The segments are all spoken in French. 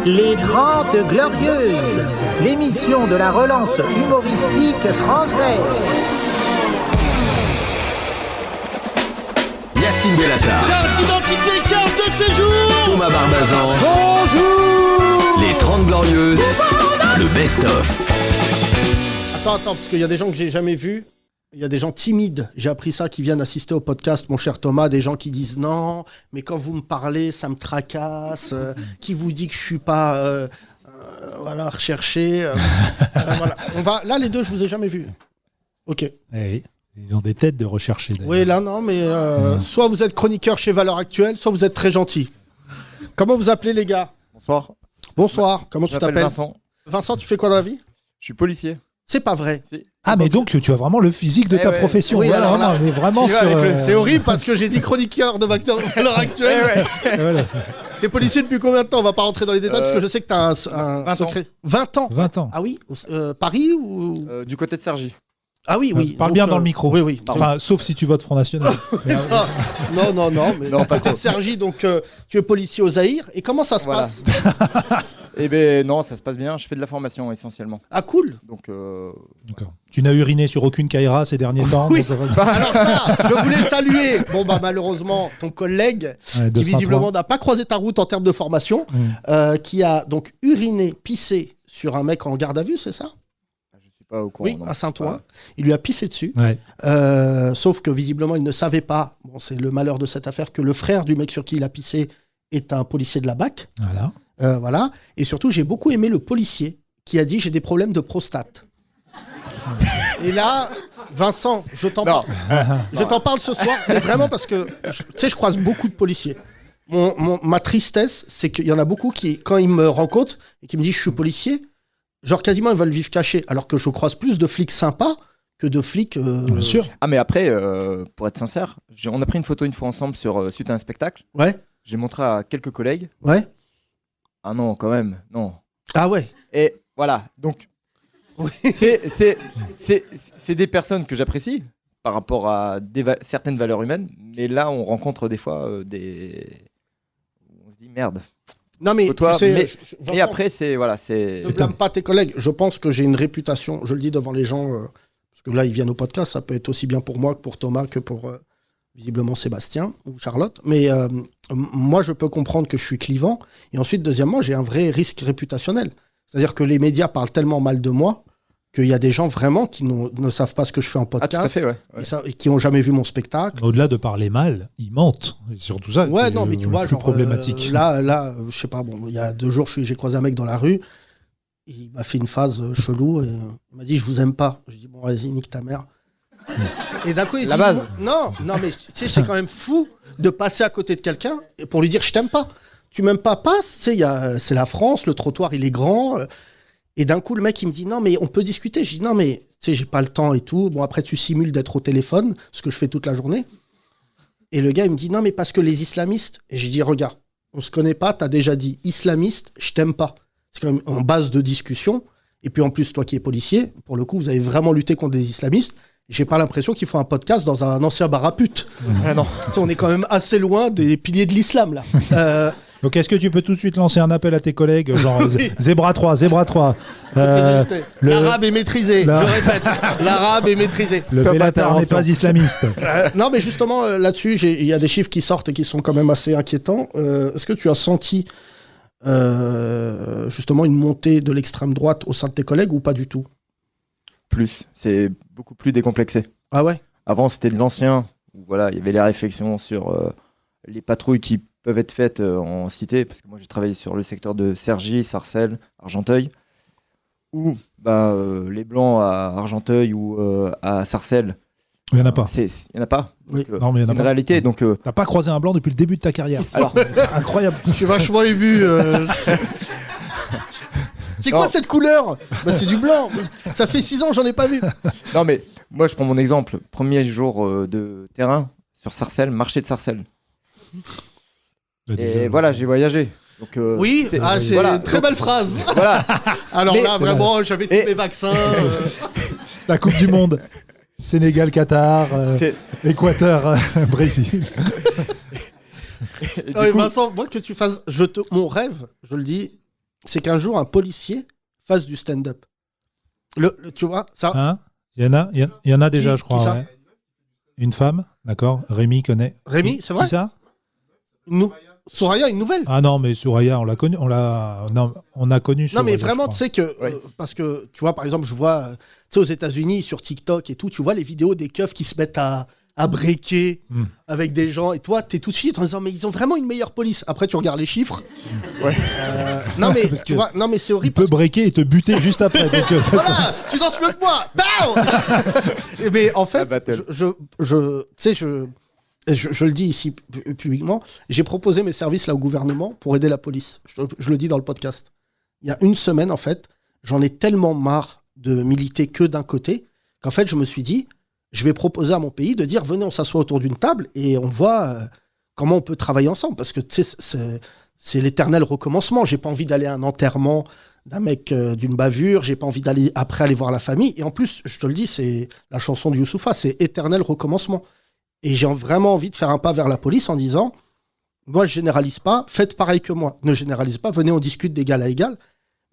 Les 30 Glorieuses, l'émission de la relance humoristique française. Yacine Bellatar, Carte d'identité, carte de séjour. Thomas Barbazan, Bonjour. les 30 Glorieuses, le best-of. Attends, parce qu'il y a des gens que j'ai jamais vus. Il y a des gens timides, j'ai appris ça, qui viennent assister au podcast, mon cher Thomas, des gens qui disent non, mais quand vous me parlez, ça me tracasse, qui vous dit que je suis pas recherché. Voilà. Là, les deux, je vous ai jamais vus. Ok. Eh oui, ils ont des têtes de rechercher. D'ailleurs. Oui, là, non, mais soit vous êtes chroniqueur chez Valeurs Actuelles, soit vous êtes très gentil. Comment vous appelez, les gars ? Bonsoir. Bonsoir, comment tu Je m'appelle t'appelles ? Vincent. Vincent, tu fais quoi dans la vie ? Je suis policier. C'est pas vrai. Si. Ah, mais donc tu as vraiment le physique de ta profession. Oui, alors là, on est vraiment j'y vais sur. avec C'est horrible parce que j'ai dit chroniqueur de Valeurs Actuelles. Voilà. T'es policier depuis combien de temps ? On va pas rentrer dans les détails parce que je sais que t'as un 20 secret. 20 ans. 20 ans. Ah oui, Paris ou Du côté de Cergy. Ah oui, oui. Parle Donc, bien dans le micro. Oui, oui. Enfin, sauf si tu votes Front National. Mais, Non, mais Non, à pas côté de trop. Cergy, donc tu es policier au Zaïre. Et comment ça se Voilà. passe ? Eh ben non, ça se passe bien. Je fais de la formation essentiellement. Ah cool. Donc D'accord. Tu n'as uriné sur aucune Kaira ces derniers temps. Oui. bon, ça va. Alors ça, je voulais saluer. Bon bah malheureusement, ton collègue Ouais, qui 203. visiblement n'a pas croisé ta route en termes de formation, qui a donc uriné, pissé sur un mec en garde à vue, c'est ça ? je suis pas au courant. Oui, non. à Saint-Ouen. Voilà. Il lui a pissé dessus. Ouais. Sauf que visiblement, il ne savait pas, bon, c'est le malheur de cette affaire, que le frère du mec sur qui il a pissé est un policier de la BAC. Voilà. Voilà. Et surtout, j'ai beaucoup aimé le policier qui a dit « j'ai des problèmes de prostate ». Et là, Vincent, je t'en parle ce soir, mais vraiment parce que, tu sais, je croise beaucoup de policiers. Ma tristesse, c'est qu'il y en a beaucoup qui, quand ils me rencontrent et qui me disent « je suis policier », genre quasiment ils veulent vivre cachés, alors que je croise plus de flics sympas que de flics... Bien sûr. Ah mais après, pour être sincère, on a pris une photo une fois ensemble suite à un spectacle. Ouais, J'ai montré à quelques collègues. ouais. Ah non, quand même, non. Ah ouais. Et voilà, donc Oui. c'est des personnes que j'apprécie par rapport à certaines valeurs humaines, mais là on rencontre des fois on se dit merde. Non mais Toi, tu sais, mais- Vincent, Et après c'est ne blâme pas tes collègues. Je pense que j'ai une réputation, je le dis devant les gens, parce que là, ils viennent au podcast, ça peut être aussi bien pour moi que pour Thomas, que pour visiblement Sébastien ou Charlotte. Mais moi, je peux comprendre que je suis clivant. Et ensuite, deuxièmement, j'ai un vrai risque réputationnel. C'est-à-dire que les médias parlent tellement mal de moi qu'il y a des gens vraiment qui ne savent pas ce que je fais en Ah tout à podcast fait, ouais. et qui n'ont jamais vu mon spectacle. Au-delà de parler mal, ils mentent. C'est surtout ça. Ouais, qui est non, mais tu vois, le plus genre, problématique. là, je sais pas, bon, il y a 2 jours, j'ai croisé un mec dans la rue, il m'a fait une phase chelou, et il m'a dit, je vous aime pas. J'ai dit, bon, vas-y, nique ta mère. Et d'un coup, il La dit, base. non, mais tu sais, c'est quand même fou de passer à côté de quelqu'un pour lui dire, je t'aime pas. Tu m'aimes pas, passe, tu sais, c'est la France, le trottoir, il est grand. Et d'un coup, le mec, il me dit, non, mais on peut discuter. Je dis, non, mais tu sais, j'ai pas le temps et tout. Bon, après, tu simules d'être au téléphone, ce que je fais toute la journée. Et le gars, il me dit, non, mais parce que les islamistes. Et j'ai dit, regarde, on se connaît pas, t'as déjà dit islamiste, je t'aime pas. C'est quand même en base de discussion. Et puis en plus, toi qui es policier, pour le coup, vous avez vraiment lutté contre des islamistes. J'ai pas l'impression qu'il faut un podcast dans un ancien bar à pute. Ah non. Tu sais, on est quand même assez loin des piliers de l'islam, là. Donc, est-ce que tu peux tout de suite lancer un appel à tes collègues, genre Oui. Zebra 3, Zebra 3 L'arabe est maîtrisé, La- je répète. L'arabe est maîtrisé. Le Top Bellatar n'est intervention. pas islamiste. Non, mais justement, là-dessus, il y a des chiffres qui sortent et qui sont quand même assez inquiétants. Est-ce que tu as senti justement une montée de l'extrême droite au sein de tes collègues ou pas du tout ? C'est beaucoup plus décomplexé. Ah ouais ? Avant, c'était de l'ancien, où voilà, il y avait les réflexions sur les patrouilles qui peuvent être faites en cité, parce que moi j'ai travaillé sur le secteur de Cergy, Sarcelles, Argenteuil, où les Blancs à Argenteuil ou à Sarcelles, Il n'y en a pas. il n'y en a pas. Oui. Donc, Non, mais il y en c'est a une pas. réalité. Donc, T'as pas croisé un blanc depuis le début de ta carrière. Alors- C'est incroyable. Je suis vachement ému. C'est quoi Non. cette couleur ? Bah, c'est du blanc. Ça fait 6 ans, j'en ai pas vu. non, mais moi je prends mon exemple. Premier jour de terrain sur Sarcelles, marché de Sarcelles. Et voilà, j'ai voyagé. Donc, Oui, c'est voilà. une très Donc, belle phrase. Voilà. Alors Mais- là, vraiment, j'avais tous Et- mes vaccins. La Coupe du Monde. Sénégal, Qatar, C'est- Équateur, Brésil. et du Non, mais coup- Vincent, moi que tu fasses, mon rêve, je le dis, c'est qu'un jour, un policier fasse du stand-up. Tu vois, ça... Hein, il y en a déjà, Qui- je crois. qui ça Ouais. Une femme, d'accord. Rémi connaît. Rémi, Qui- c'est vrai Qui ça? Soraya, une nouvelle. Ah non, mais Soraya, on l'a connu. On a connu. Non, Soraya, mais je vraiment, crois. tu sais que... parce que, tu vois, par exemple, je vois, tu sais, aux États-Unis, sur TikTok et tout, tu vois les vidéos des keufs qui se mettent à breaker avec des gens. Et toi, t'es tout de suite en disant, mais ils ont vraiment une meilleure police. Après, tu regardes les chiffres. Non, mais Parce tu que vois, non, mais c'est Il horrible. peut breaker et te buter juste après. Donc, ça, Voilà, tu danses mieux que moi. Bam. Mais en fait, battle. tu sais, je le dis ici publiquement, j'ai proposé mes services là au gouvernement pour aider la police. Je le dis dans le podcast. Il y a une semaine, en fait, j'en ai tellement marre de militer que d'un côté qu'en fait, je me suis dit, je vais proposer à mon pays de dire, venez, on s'assoit autour d'une table et on voit comment on peut travailler ensemble. Parce que tu sais, c'est l'éternel recommencement. J'ai pas envie d'aller à un enterrement d'un mec d'une bavure, j'ai pas envie d'aller après aller voir la famille. Et en plus, je te le dis, c'est la chanson de Youssoupha, c'est éternel recommencement. Et j'ai vraiment envie de faire un pas vers la police en disant, moi je généralise pas, faites pareil que moi. Ne généralisez pas, venez on discute d'égal à égal.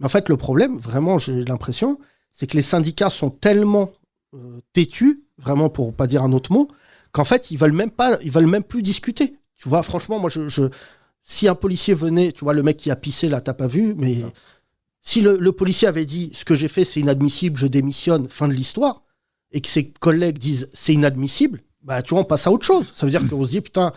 Mais en fait, le problème, vraiment, j'ai l'impression, c'est que les syndicats sont tellement têtus, vraiment pour pas dire un autre mot, qu'en fait, ils veulent même plus discuter. Tu vois, franchement, moi, si un policier venait, tu vois, le mec qui a pissé là, t'as pas vu, mais si le policier avait dit, ce que j'ai fait, c'est inadmissible, je démissionne, fin de l'histoire, et que ses collègues disent, c'est inadmissible, bah, tu vois, on passe à autre chose. Ça veut dire qu'on se dit, putain,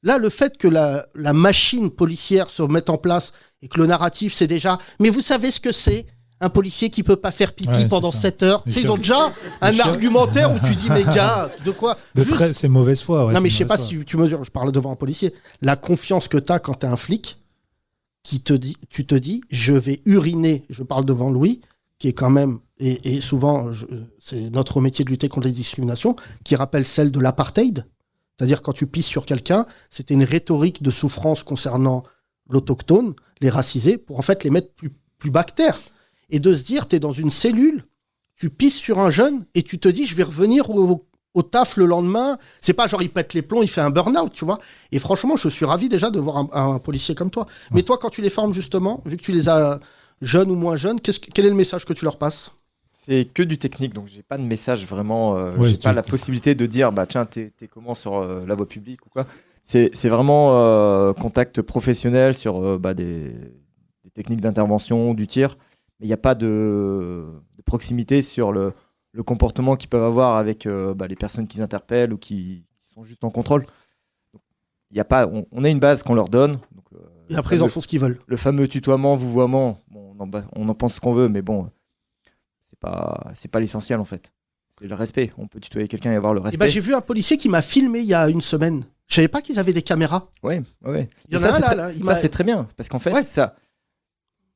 là, le fait que la machine policière se mette en place et que le narratif, c'est déjà, mais vous savez ce que c'est un policier qui peut pas faire pipi Ouais, pendant c'est ça. 7 heures. Tu sais, ils ont déjà un argumentaire où tu dis, mais gars, de quoi c'est mauvaise foi. Ouais, non, mais c'est je sais pas mauvaise foi. si tu mesures, je parle devant un policier, la confiance que tu as quand tu es un flic, tu te dis, je vais uriner, je parle devant Louis, qui est quand même, et souvent, c'est notre métier de lutter contre les discriminations, qui rappelle celle de l'apartheid. C'est-à-dire, quand tu pisses sur quelqu'un, c'était une rhétorique de souffrance concernant l'autochtone, les racisés, pour en fait les mettre plus bactères. Et de se dire, tu es dans une cellule, tu pisses sur un jeune, et tu te dis, je vais revenir au taf le lendemain. C'est pas genre il pète les plombs, il fait un burn-out, tu vois. Et franchement, je suis ravi déjà de voir un policier comme toi. Mais toi, quand tu les formes justement, vu que tu les as jeunes ou moins jeunes, quel est le message que tu leur passes? C'est que du technique, donc j'ai pas de message vraiment. Ouais, j'ai pas la possibilité de dire, bah tiens, t'es comment sur la voie publique ou quoi. C'est vraiment contact professionnel sur des techniques d'intervention, du tir. Mais il n'y a pas de proximité sur le comportement qu'ils peuvent avoir avec les personnes qu'ils interpellent ou qui sont juste en contrôle. Il y a pas, on a une base qu'on leur donne. Donc, Et après, ils en font ce qu'ils veulent. le fameux tutoiement, vouvoiement, bon, on en pense ce qu'on veut, mais bon, c'est pas l'essentiel en fait. C'est le respect. On peut tutoyer quelqu'un et avoir le Et respect. ben, j'ai vu un policier qui m'a filmé il y a une semaine. Je savais pas qu'ils avaient des caméras. Ouais. Il y en Et a ça, un c'est là, très- là, il ça m'a- c'est très bien parce qu'en fait, Ouais. ça,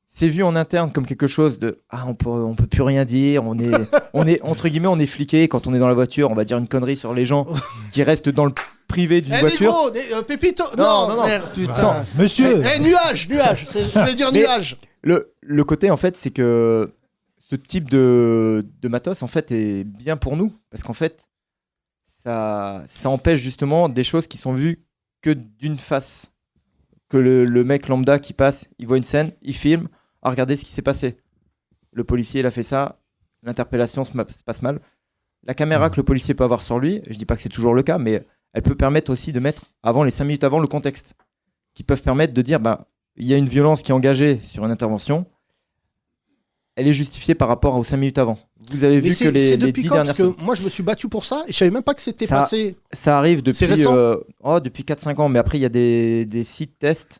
c'est vu en interne comme quelque chose de on peut plus rien dire. On est entre guillemets, on est fliqué quand on est dans la voiture. On va dire une connerie sur les gens qui restent dans le privé d'une voiture. Négro, Pépito. Non. Merde, putain. Attends, Monsieur, Nuage. Je voulais dire Mais- nuage. Le côté en fait, c'est que ce type de matos en fait est bien pour nous parce qu'en fait, ça empêche justement des choses qui sont vues que d'une face. Que le mec lambda qui passe, il voit une scène, il filme, regardez ce qui s'est passé. Le policier, il a fait ça, l'interpellation se passe mal. La caméra que le policier peut avoir sur lui, je dis pas que c'est toujours le cas, mais elle peut permettre aussi de mettre les 5 minutes avant le contexte, qui peuvent permettre de dire, il y a une violence qui est engagée sur une intervention, elle est justifiée par rapport aux 5 minutes avant. Vous avez Mais vu que c'est les depuis 10 quand? dernières Parce que semaines, moi, je me suis battu pour ça et je savais même pas que c'était Ça- passé. ça arrive depuis, C'est récent depuis 4-5 ans, mais après il y a des sites tests.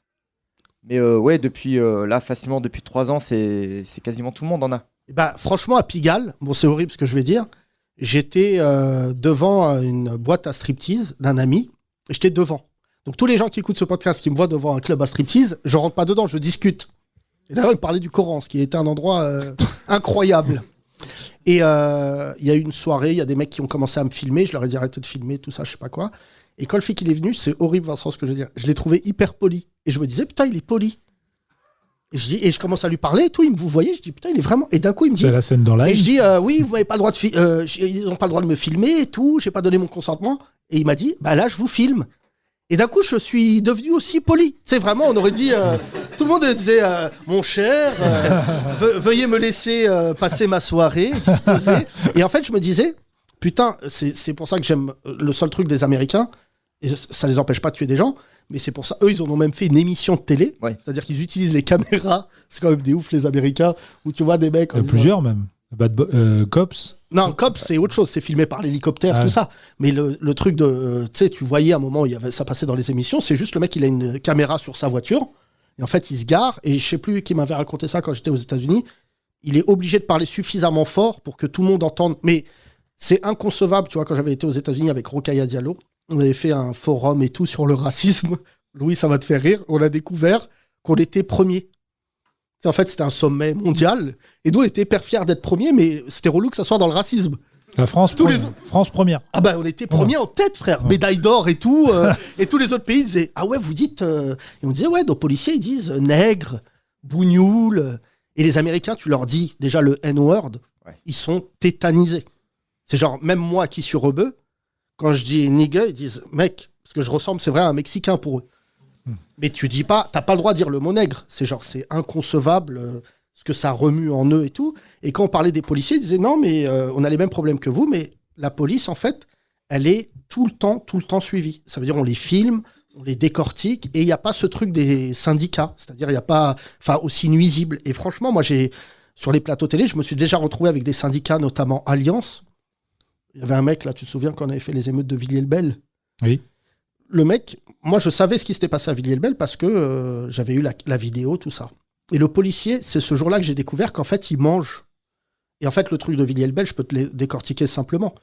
Mais depuis là, facilement depuis 3 ans, c'est quasiment tout le monde en a. Bah, franchement, à Pigalle, bon, c'est horrible ce que je vais dire, j'étais devant une boîte à striptease d'un ami, et j'étais devant. Donc tous les gens qui écoutent ce podcast, qui me voient devant un club à striptease, je rentre pas dedans, je discute. Et d'ailleurs, il me parlait du Coran, ce qui était un endroit incroyable. Et il y a eu une soirée, il y a des mecs qui ont commencé à me filmer, je leur ai dit arrêtez de filmer, tout ça, je sais pas quoi. Et quand le flic il est venu, c'est horrible Vincent ce que je veux dire, je l'ai trouvé hyper poli. Et je me disais putain, il est poli. Et je commence à lui parler et tout, vous voyez, je dis putain, il est vraiment... Et d'un coup, il me dit... c'est la scène dans Et je live. dis, oui, vous m'avez pas le droit de ils n'ont pas le droit de me filmer et tout, j'ai pas donné mon consentement. Et il m'a dit, bah là, je vous filme. Et d'un coup, je suis devenu aussi poli. C'est vraiment, on aurait dit, Tout le monde disait mon cher, veuillez me laisser passer ma soirée, disposer. Et en fait, je me disais, putain, c'est pour ça que j'aime le seul truc des Américains, et ça les empêche pas de tuer des gens, mais c'est pour ça, eux, ils en ont même fait une émission de télé, c'est-à-dire qu'ils utilisent les caméras, c'est quand même des ouf les Américains, où tu vois des mecs... plusieurs même. Cops. Non, Cops, c'est autre chose, c'est filmé par l'hélicoptère, tout ça. Mais le truc de... Tu sais, tu voyais à un moment, ça passait dans les émissions, c'est juste le mec, il a une caméra sur sa voiture, et en fait, il se gare, et je sais plus qui m'avait raconté ça quand j'étais aux États-Unis, il est obligé de parler suffisamment fort pour que tout le monde entende. Mais c'est inconcevable, tu vois, quand j'avais été aux États-Unis avec Rokhaya Diallo, on avait fait un forum et tout sur le racisme. Louis, ça va te faire rire. On a découvert qu'on était premiers. En fait, c'était un sommet mondial. Et nous, on était hyper fiers d'être premiers, mais c'était relou que ça soit dans le racisme. La France, France première. Ah bah, on était premiers en tête, frère. Médaille d'or et tout. Et tous les autres pays disaient, ah ouais, vous dites... Et on disait, ouais, nos policiers, ils disent nègre, bougnoul. Et les Américains, tu leur dis déjà le N-word, ils sont tétanisés. C'est genre, même moi qui suis rebeu, quand je dis nigga, ils disent mec, parce que je ressemble, c'est vrai, à un Mexicain pour eux. Mais tu dis pas, t'as pas le droit de dire le mot nègre. C'est genre, c'est inconcevable ce que ça remue en eux et tout. Et quand on parlait des policiers, ils disaient non, mais on a les mêmes problèmes que vous, mais la police, en fait, elle est tout le temps suivie. Ça veut dire, on les filme, on les décortique, et il n'y a pas ce truc des syndicats. C'est-à-dire, il n'y a pas, aussi nuisible. Et franchement, moi, sur les plateaux télé, je me suis déjà retrouvé avec des syndicats, notamment Alliance. Il y avait un mec, là, tu te souviens, quand on avait fait les émeutes de Villiers-le-Bel? Oui. Le mec, moi, je savais ce qui s'était passé à Villiers-le-Bel parce que j'avais eu la vidéo, tout ça. Et le policier, c'est ce jour-là que j'ai découvert qu'en fait, il mange. Et en fait, le truc de Villiers-le-Bel, je peux te le décortiquer simplement.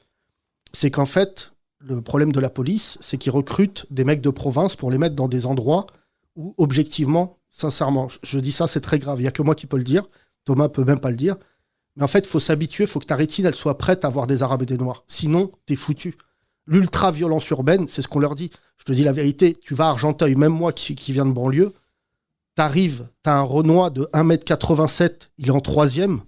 C'est qu'en fait, le problème de la police, c'est qu'ils recrutent des mecs de province pour les mettre dans des endroits où, objectivement, sincèrement, je dis ça, c'est très grave. Il n'y a que moi qui peux le dire. Thomas peut même pas le dire. Mais en fait, il faut s'habituer, il faut que ta rétine elle soit prête à voir des Arabes et des Noirs. Sinon, t'es foutu. L'ultra-violence urbaine, c'est ce qu'on leur dit. Je te dis la vérité, tu vas à Argenteuil, même moi qui viens de banlieue, t'arrives, t'as un Renoir de 1m87, il est en 3e,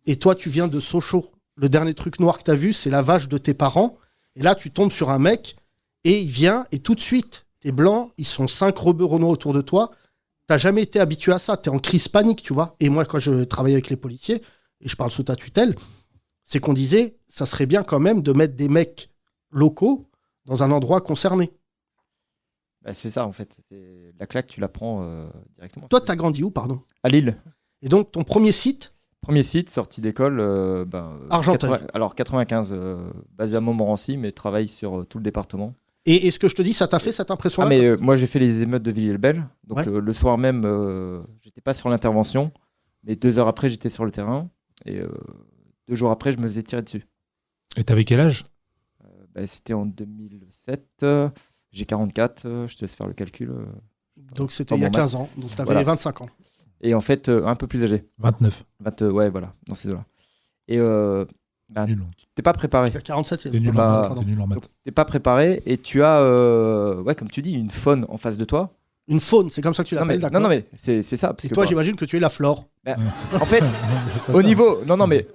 et toi, tu viens de Sochaux. Le dernier truc noir que t'as vu, c'est la vache de tes parents, et là, tu tombes sur un mec, et il vient, et tout de suite, t'es blanc, ils sont 5 rebeux Renois autour de toi, t'as jamais été habitué à ça, t'es en crise panique, tu vois. Et moi, quand je travaillais avec les policiers, et je parle sous ta tutelle, c'est qu'on disait, ça serait bien quand même de mettre des mecs locaux dans un endroit concerné. Bah, c'est ça, en fait. La claque, tu la prends directement. Toi, t'as grandi où, pardon? À Lille. Et donc, ton premier site? Premier site, sortie d'école. Argenteuil. 95, basé à Montmorency, mais travaille sur tout le département. Et ce que je te dis, ça t'a fait cette impression-là? Mais moi, j'ai fait les émeutes de Villiers-le-Bel. Donc, le soir même, j'étais pas sur l'intervention. Mais 2 heures après, j'étais sur le terrain. Et 2 jours après, je me faisais tirer dessus. Et t'avais quel âge? C'était en 2007. J'ai 44. Je te laisse faire le calcul. Donc, c'était il y a 15 ans. Donc, t'avais 25 ans. Et en fait, un peu plus âgé. 29. Ouais, voilà, dans ces eaux-là. Et t'es pas préparé. Il y a 47, t'es nul en maths. T'es pas préparé et tu as, comme tu dis, une faune en face de toi. Une faune, c'est comme ça que tu l'appelles, d'accord? Non, mais c'est ça. Parce et toi, j'imagine que tu es la flore. En fait, au niveau... Non, mais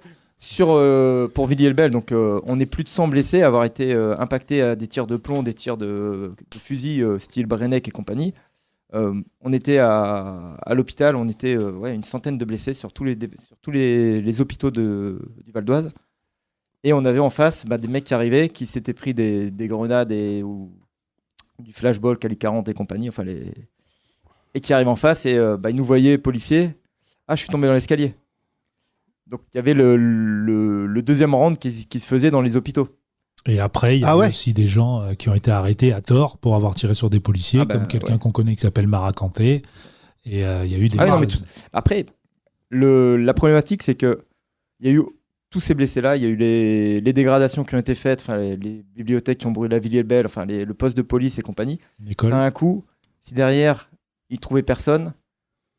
pour Villiers-le-Bel, donc, on est plus de 100 blessés, avoir été impactés à des tirs de plomb, des tirs de fusil style Brenneck et compagnie. On était à l'hôpital, on était une centaine de blessés sur tous les hôpitaux du Val d'Oise. Et on avait en face des mecs qui arrivaient, qui s'étaient pris des grenades ou du flashball, calibre 40 et compagnie, et qui arrivent en face et ils nous voyaient policiers. Ah, je suis tombé dans l'escalier. Donc il y avait le deuxième round qui se faisait dans les hôpitaux. Et après, il y a aussi des gens qui ont été arrêtés à tort pour avoir tiré sur des policiers, comme quelqu'un qu'on connaît qui s'appelle Maracanté. Et il y a eu des... Après, la problématique, c'est qu'il y a eu tous ces blessés-là, il y a eu les dégradations qui ont été faites, les bibliothèques qui ont brûlé la Villiers-le-Bel, le poste de police et compagnie. Ça a un coût. Si derrière, ils ne trouvaient personne,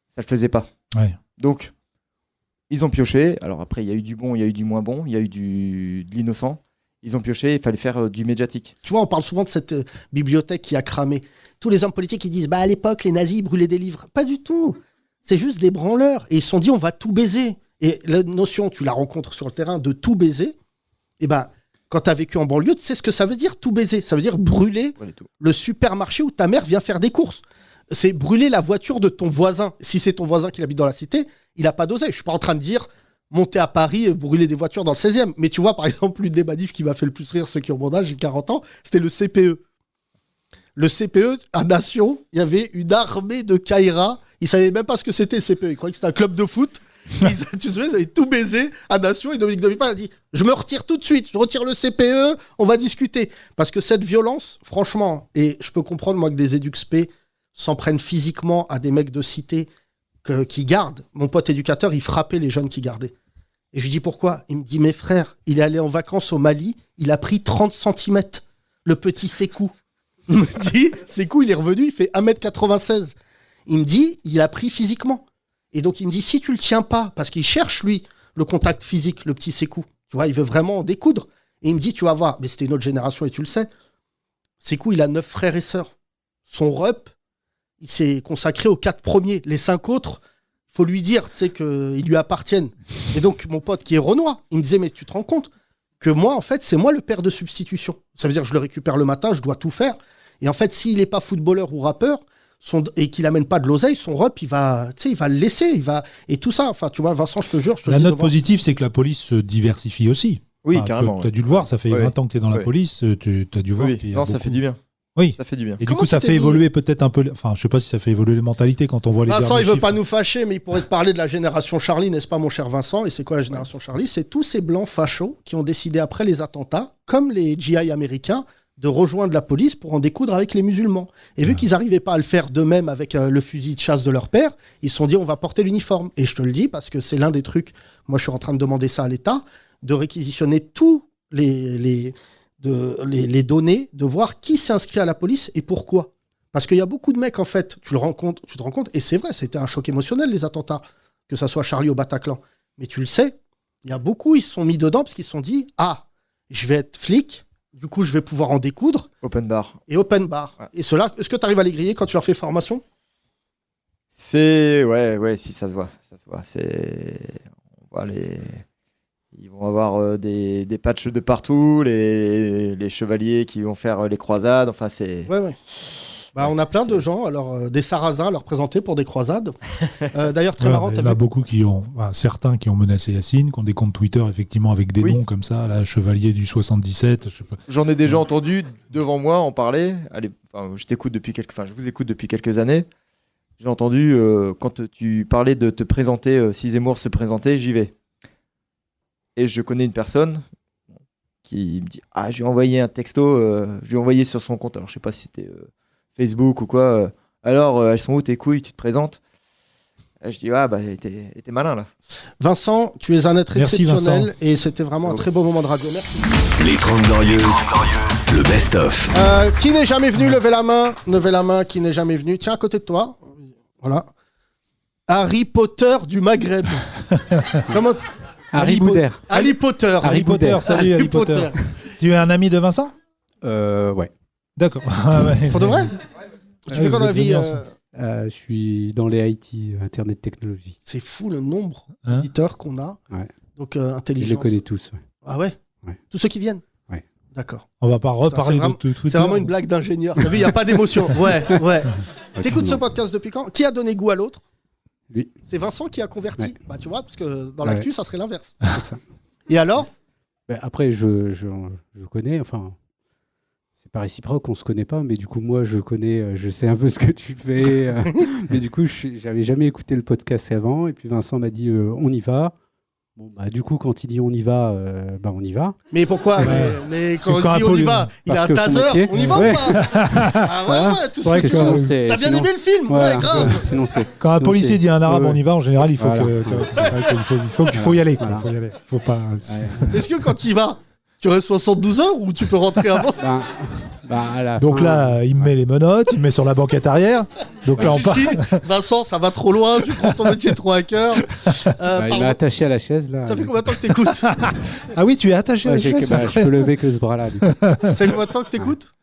ça ne le faisait pas. Ouais. Donc, ils ont pioché. Alors après, il y a eu du bon, il y a eu du moins bon, il y a eu de l'innocent. Ils ont pioché, il fallait faire du médiatique. Tu vois, on parle souvent de cette bibliothèque qui a cramé. Tous les hommes politiques, ils disent, à l'époque, les nazis brûlaient des livres. Pas du tout. C'est juste des branleurs. Et ils se sont dit, on va tout baiser. Et la notion, tu la rencontres sur le terrain, de tout baiser, quand tu as vécu en banlieue, tu sais ce que ça veut dire, tout baiser. Ça veut dire brûler le supermarché où ta mère vient faire des courses. C'est brûler la voiture de ton voisin. Si c'est ton voisin qui habite dans la cité, il n'a pas d'oseille. Je suis pas en train de dire monter à Paris et brûler des voitures dans le 16e. Mais tu vois, par exemple, l'une des manifs qui m'a fait le plus rire, ceux qui ont mon âge, j'ai 40 ans, c'était le CPE. Le CPE, à Nation, il y avait une armée de Kaira. Ils savaient même pas ce que c'était, le CPE. Ils croyaient que c'était un club de foot. Tu te souviens, ils avaient tout baisé à Nation. Et Dominique de Villepin a dit « Je me retire tout de suite. Je retire le CPE. On va discuter. » Parce que cette violence, franchement, et je peux comprendre, moi, que des éduxp s'en prennent physiquement à des mecs de cité qui gardent. Mon pote éducateur, il frappait les jeunes qui gardaient. Et je lui dis pourquoi. Il me dit, mes frères, il est allé en vacances au Mali, il a pris 30 cm, le petit Sékou. Il me dit, Sékou, il est revenu, il fait 1m96. Il me dit, il a pris physiquement. Et donc il me dit, si tu le tiens pas, parce qu'il cherche, lui, le contact physique, le petit Sékou, tu vois, il veut vraiment en découdre. Et il me dit, tu vas voir, mais c'était une autre génération et tu le sais, Sékou, il a 9 frères et sœurs. Son rep, il s'est consacré aux 4 premiers. Les 5 autres, il faut lui dire qu'ils lui appartiennent. Et donc, mon pote qui est renois, il me disait, mais tu te rends compte que moi, en fait, c'est moi le père de substitution. Ça veut dire que je le récupère le matin, je dois tout faire. Et en fait, s'il n'est pas footballeur ou rappeur, et qu'il n'amène pas de l'oseille, son rep, il va le laisser. Et tout ça, enfin, tu vois, Vincent, je te jure. La note positive, c'est que la police se diversifie aussi. Oui, carrément. Tu as dû le voir, ça fait 20 ans que tu es dans la police, tu as dû voir qu'il y a non, beaucoup... ça fait du bien. Oui, ça fait du bien. Et du coup, ça fait évoluer peut-être un peu. Enfin, je sais pas si ça fait évoluer les mentalités quand on voit les. Vincent, il veut pas nous fâcher, mais il pourrait te parler de la génération Charlie, n'est-ce pas, mon cher Vincent? Et c'est quoi la génération Charlie? C'est tous ces blancs fachos qui ont décidé après les attentats, comme les GI américains, de rejoindre la police pour en découdre avec les musulmans. Et vu qu'ils n'arrivaient pas à le faire d'eux-mêmes avec le fusil de chasse de leur père, ils se sont dit on va porter l'uniforme. Et je te le dis parce que c'est l'un des trucs. Moi, je suis en train de demander ça à l'État, de réquisitionner tous les données, de voir qui s'inscrit à la police et pourquoi. Parce qu'il y a beaucoup de mecs, en fait, tu te rends compte, et c'est vrai, c'était un choc émotionnel, les attentats, que ça soit Charlie au Bataclan. Mais tu le sais, il y a beaucoup, ils se sont mis dedans parce qu'ils se sont dit, ah, je vais être flic, du coup, je vais pouvoir en découdre. Open bar. Et open bar. Ouais. Et ceux-là, est-ce que tu arrives à les griller quand tu leur fais formation? Ouais, si, ça se voit. On voit Ils vont avoir des patchs de partout, les chevaliers qui vont faire les croisades, enfin c'est... Ouais. Bah, on a plein de gens, alors des sarrasins à leur présenter pour des croisades. D'ailleurs, très marrant. Il y en a beaucoup certains qui ont menacé Yacine, qui ont des comptes Twitter effectivement avec des noms comme ça, là, chevalier du 77, je sais pas. J'en ai déjà entendu devant moi en parler. Je vous écoute depuis quelques années. J'ai entendu quand tu parlais de te présenter, si Zemmour se présentait, j'y vais. Et je connais une personne qui me dit « Ah, je lui ai envoyé un texto, je lui ai envoyé sur son compte. » Alors, je sais pas si c'était Facebook ou quoi. Alors, elles sont où tes couilles? Tu te présentes? Je dis « Ah, bah, t'es malin, là. » Vincent, tu es un être exceptionnel. Vincent. Et c'était vraiment un très beau moment de radio. Merci. Les 30 Glorieuses, le best-of. Qui n'est jamais venu? Levez la main. Levez la main, qui n'est jamais venu. Tiens, à côté de toi. Voilà. Harry Potter du Maghreb. Comment... Harry Potter. Harry Potter. Harry Potter, salut Harry Potter. Tu es un ami de Vincent? Ouais. D'accord. Pour de vrai? Tu fais quoi dans la vie? Je suis dans les IT, Internet Technologie. C'est fou le nombre d'éditeurs qu'on a. Ouais. Donc intelligence. Je les connais tous. Ouais. Ah ouais? Tous ceux qui viennent? Ouais. D'accord. On va pas reparler de tout. C'est vraiment une blague d'ingénieur. T'as vu, il n'y a pas d'émotion. Ouais. T'écoutes ce podcast depuis quand? Qui a donné goût à l'autre? Lui. C'est Vincent qui a converti. Ouais. Bah tu vois, parce que dans Ouais. l'actu, ça serait l'inverse. C'est ça. Et alors? Après, je connais, enfin, c'est pas réciproque, on se connaît pas, mais du coup, moi, je connais, je sais un peu ce que tu fais. Mais du coup, j'avais jamais écouté le podcast avant, et puis Vincent m'a dit, on y va. Bon, bah, du coup, quand il dit on y va, on y va. Mais pourquoi? Mais quand il dit on y va, il a un taser, on y va ou pas? Ah ouais, tout ce que tu veux. T'as bien aimé le film? Ouais, grave. Quand un policier dit à un arabe on y va, en général, il faut y aller. Voilà. Faut pas... Est-ce que quand il va, tu restes 72 heures ou tu peux rentrer avant? Donc là, il me met les menottes, il me met sur la banquette arrière. Donc là, on part. Vincent, ça va trop loin, tu prends ton métier trop à cœur. Il m'a attaché à la chaise là. Ça fait combien de temps que t'écoutes? Ah oui, tu es attaché à la chaise. Je peux lever que ce bras-là. Ça fait combien de temps que t'écoutes?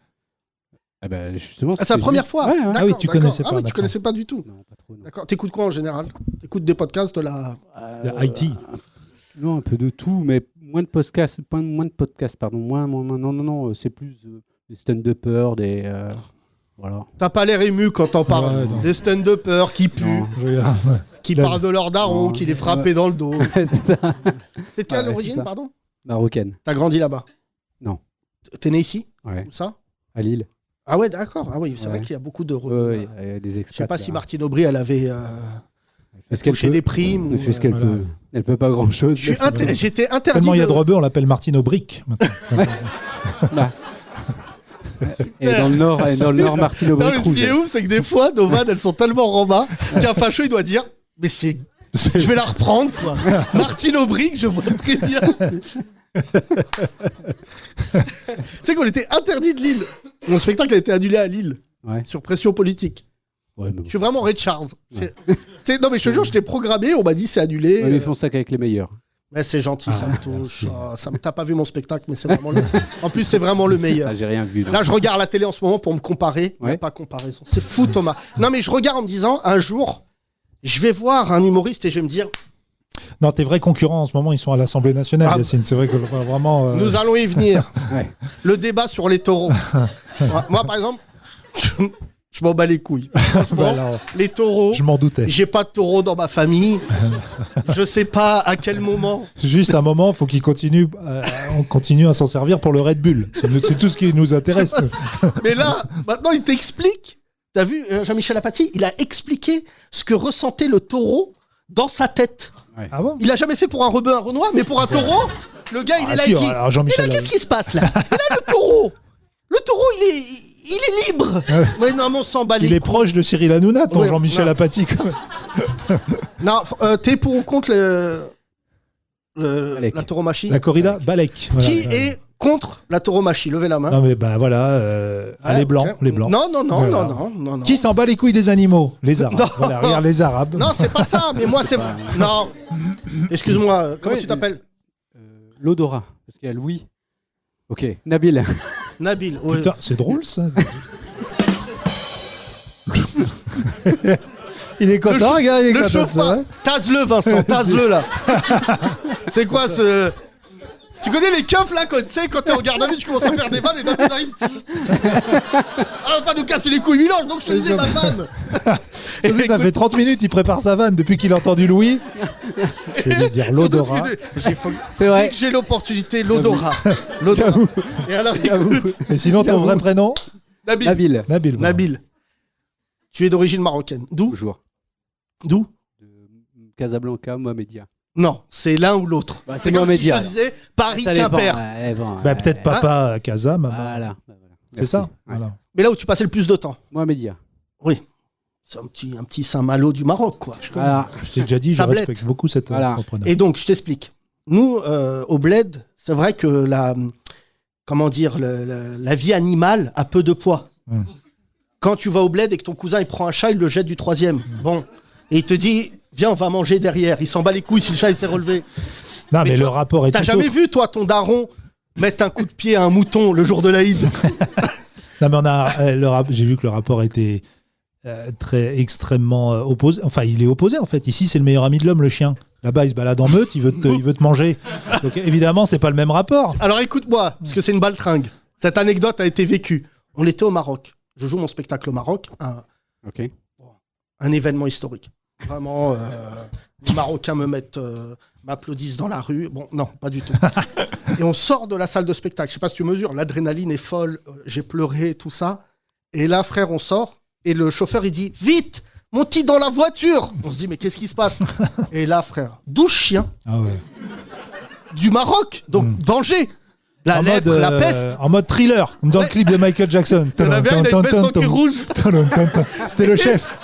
Justement. C'est la première fois. Ouais. Ah oui, tu connaissais pas. Ah oui, tu connaissais pas du tout. Non, pas trop. Non. D'accord. T'écoutes quoi en général? T'écoutes des podcasts de la IT. Non, un peu de tout, mais moins de podcasts, pardon. Non, c'est plus des stand-uppers, des Voilà. T'as pas l'air ému quand t'en parles. Ouais, non. Des stand-uppers qui puent, Non. Je regarde. qui Là, parlent de leur daron, non. qui les frappait dans le dos. C'est ça. T'es de quelle Ouais, origine, c'est ça. pardon? Marocaine. T'as grandi là-bas? Non. T'es né ici? Ouais. Où ça? À Lille. Ah ouais, d'accord. Ah oui, c'est Ouais. vrai qu'il y a beaucoup de... Ouais, il y a des expats. Je sais pas si là. Martine Aubry, elle avait Elle fait ce qu'elle touché peut. des primes. Elle ou, fait ce qu'elle Voilà. peut. Elle peut pas grand-chose. J'étais interdit Tellement il y a de rebeux, on l'appelle Martine Aubric. maintenant. Là. Et dans le nord, Martine Non, Aubry mais ce qui est ouf, c'est que des fois, nos vannes, elles sont tellement rembas qu'un facho, il doit dire mais c'est. Je vais la reprendre, quoi. Martine Aubry, je vois très bien. Tu sais qu'on était interdit de Lille. Mon spectacle a été annulé à Lille, Ouais. sur pression politique. Ouais, mais bon. Je suis vraiment Ray Charles. Non, mais je te jure, j'étais programmé, on m'a dit c'est annulé. Ouais, mais ils font ça qu'avec les meilleurs. Mais c'est gentil, ça me touche. merci. T'as pas vu mon spectacle, mais c'est vraiment le. En plus, c'est vraiment le meilleur. Ah, j'ai rien vu. Là, je regarde la télé en ce moment pour me comparer. Il n'y a Ouais. pas comparaison. C'est fou, Thomas. Non, mais je regarde en me disant, un jour, je vais voir un humoriste et je vais me dire, Non, tes vrais concurrents en ce moment, ils sont à l'Assemblée nationale, Ah. Yacine. C'est vrai que vraiment. nous allons y venir. Ouais. Le débat sur les taureaux. Moi, par exemple, je m'en bats les couilles. Franchement, Bah, alors, les taureaux, je m'en doutais. j'ai pas de taureau dans ma famille. Je sais pas à quel moment. Juste un moment, il faut qu'il continue, on continue à s'en servir pour le Red Bull. C'est tout ce qui nous intéresse. Mais là, maintenant, il t'explique. T'as vu, Jean-Michel Apathy, il a expliqué ce que ressentait le taureau dans sa tête. Ah bon? Il a jamais fait pour un rebeu, un renois, mais pour un taureau, le gars, il est là, si, il dit alors mais Jean-Michel. là, qu'est-ce qui se passe là? Et là, le taureau, il est libre. Mais non, mais on s'en bat les Il est couilles. proche de Cyril Hanouna, ton Ouais, Jean-Michel non. Apathy. Quand même. Non, t'es pour ou contre Balek. la tauromachie? La corrida, Balek. Voilà, Qui voilà. est contre la tauromachie? Levez la main. Non mais bah voilà, Ah, les blancs, ok. les blancs. Non, Voilà. non. Qui s'en bat les couilles des animaux? Les Arabes. Non. Voilà, regarde les Arabes. Non, c'est pas ça, mais moi, c'est. Non. Excuse-moi, comment Ouais, tu t'appelles? L'odorat. Parce qu'il y a Louis. Ok. Nabil. Nabil. Ouais. Putain, c'est drôle ça. Il est content, regarde, il est Le content, chauffe c'est pas. vrai. Tase-le, Vincent, tase-le là. C'est quoi ce. Tu connais les keufs là, quand tu sais, quand t'es en garde à vue, tu commences à faire des vannes et d'un coup t'arrives. Ah, va pas nous casser les couilles, Milange, donc je te disais ma vanne. Et puis, ça fait 30 minutes, il prépare sa vanne depuis qu'il a entendu Louis. Je vais lui dire l'odorat. C'est vrai. Dès que j'ai l'opportunité, l'odorat. L'odorat. Et alors, écoute, Et sinon, ton vrai prénom? Nabil. Nabil. Nabil. voilà. Nabil. Tu es d'origine marocaine. D'où? Toujours. D'où? De Casablanca, Mohamedia. Non, c'est l'un ou l'autre. Bah, c'est c'est comme si je Mohamedia. te disais Paris, Ça dépend. Quimper. Ouais, bon, Bah, peut-être papa Casa, maman. Voilà. Bah, voilà. C'est Merci. ça. Ouais. Voilà. Mais là où tu passais le plus de temps. Mohamedia. Oui. C'est un petit Saint-Malo du Maroc, quoi. Voilà. Je t'ai déjà dit, je Sablette. respecte beaucoup cet Voilà. entrepreneur. Et donc, je t'explique. Nous, au Bled, c'est vrai que comment dire, la vie animale a peu de poids. Quand tu vas au Bled et que ton cousin il prend un chat, il le jette du 3e. Bon. Et il te dit, viens, on va manger derrière. Il s'en bat les couilles si le chat il s'est relevé. Non, mais Mais le toi, rapport est T'as tout jamais autre. vu, toi, ton daron mettre un coup de pied à un mouton le jour de l'Aïd? Non, mais j'ai vu que le rapport était très extrêmement opposé. Enfin, il est opposé en fait. Ici, c'est le meilleur ami de l'homme, le chien. Là-bas, il se balade en meute, il veut te manger. Donc évidemment, c'est pas le même rapport. Alors écoute-moi, parce que c'est une baltringue. Cette anecdote a été vécue. On était au Maroc. Je joue mon spectacle au Maroc, Ok. un événement historique. Vraiment, les Marocains m'applaudissent dans la rue. Bon, non, pas du tout. Et on sort de la salle de spectacle. Je sais pas si tu mesures, l'adrénaline est folle. J'ai pleuré, tout ça. Et là, frère, on sort. Et le chauffeur, il dit, vite, montez dans la voiture. On se dit, mais qu'est-ce qui se passe? Et là, frère, 12 chiens Ah ouais. du Maroc. Donc, danger. La En lèpre, mode, la peste. En mode thriller, comme dans le Ouais. clip de Michael Jackson. Il y en avait un, il a une veste en cuir rouge. C'était le chef.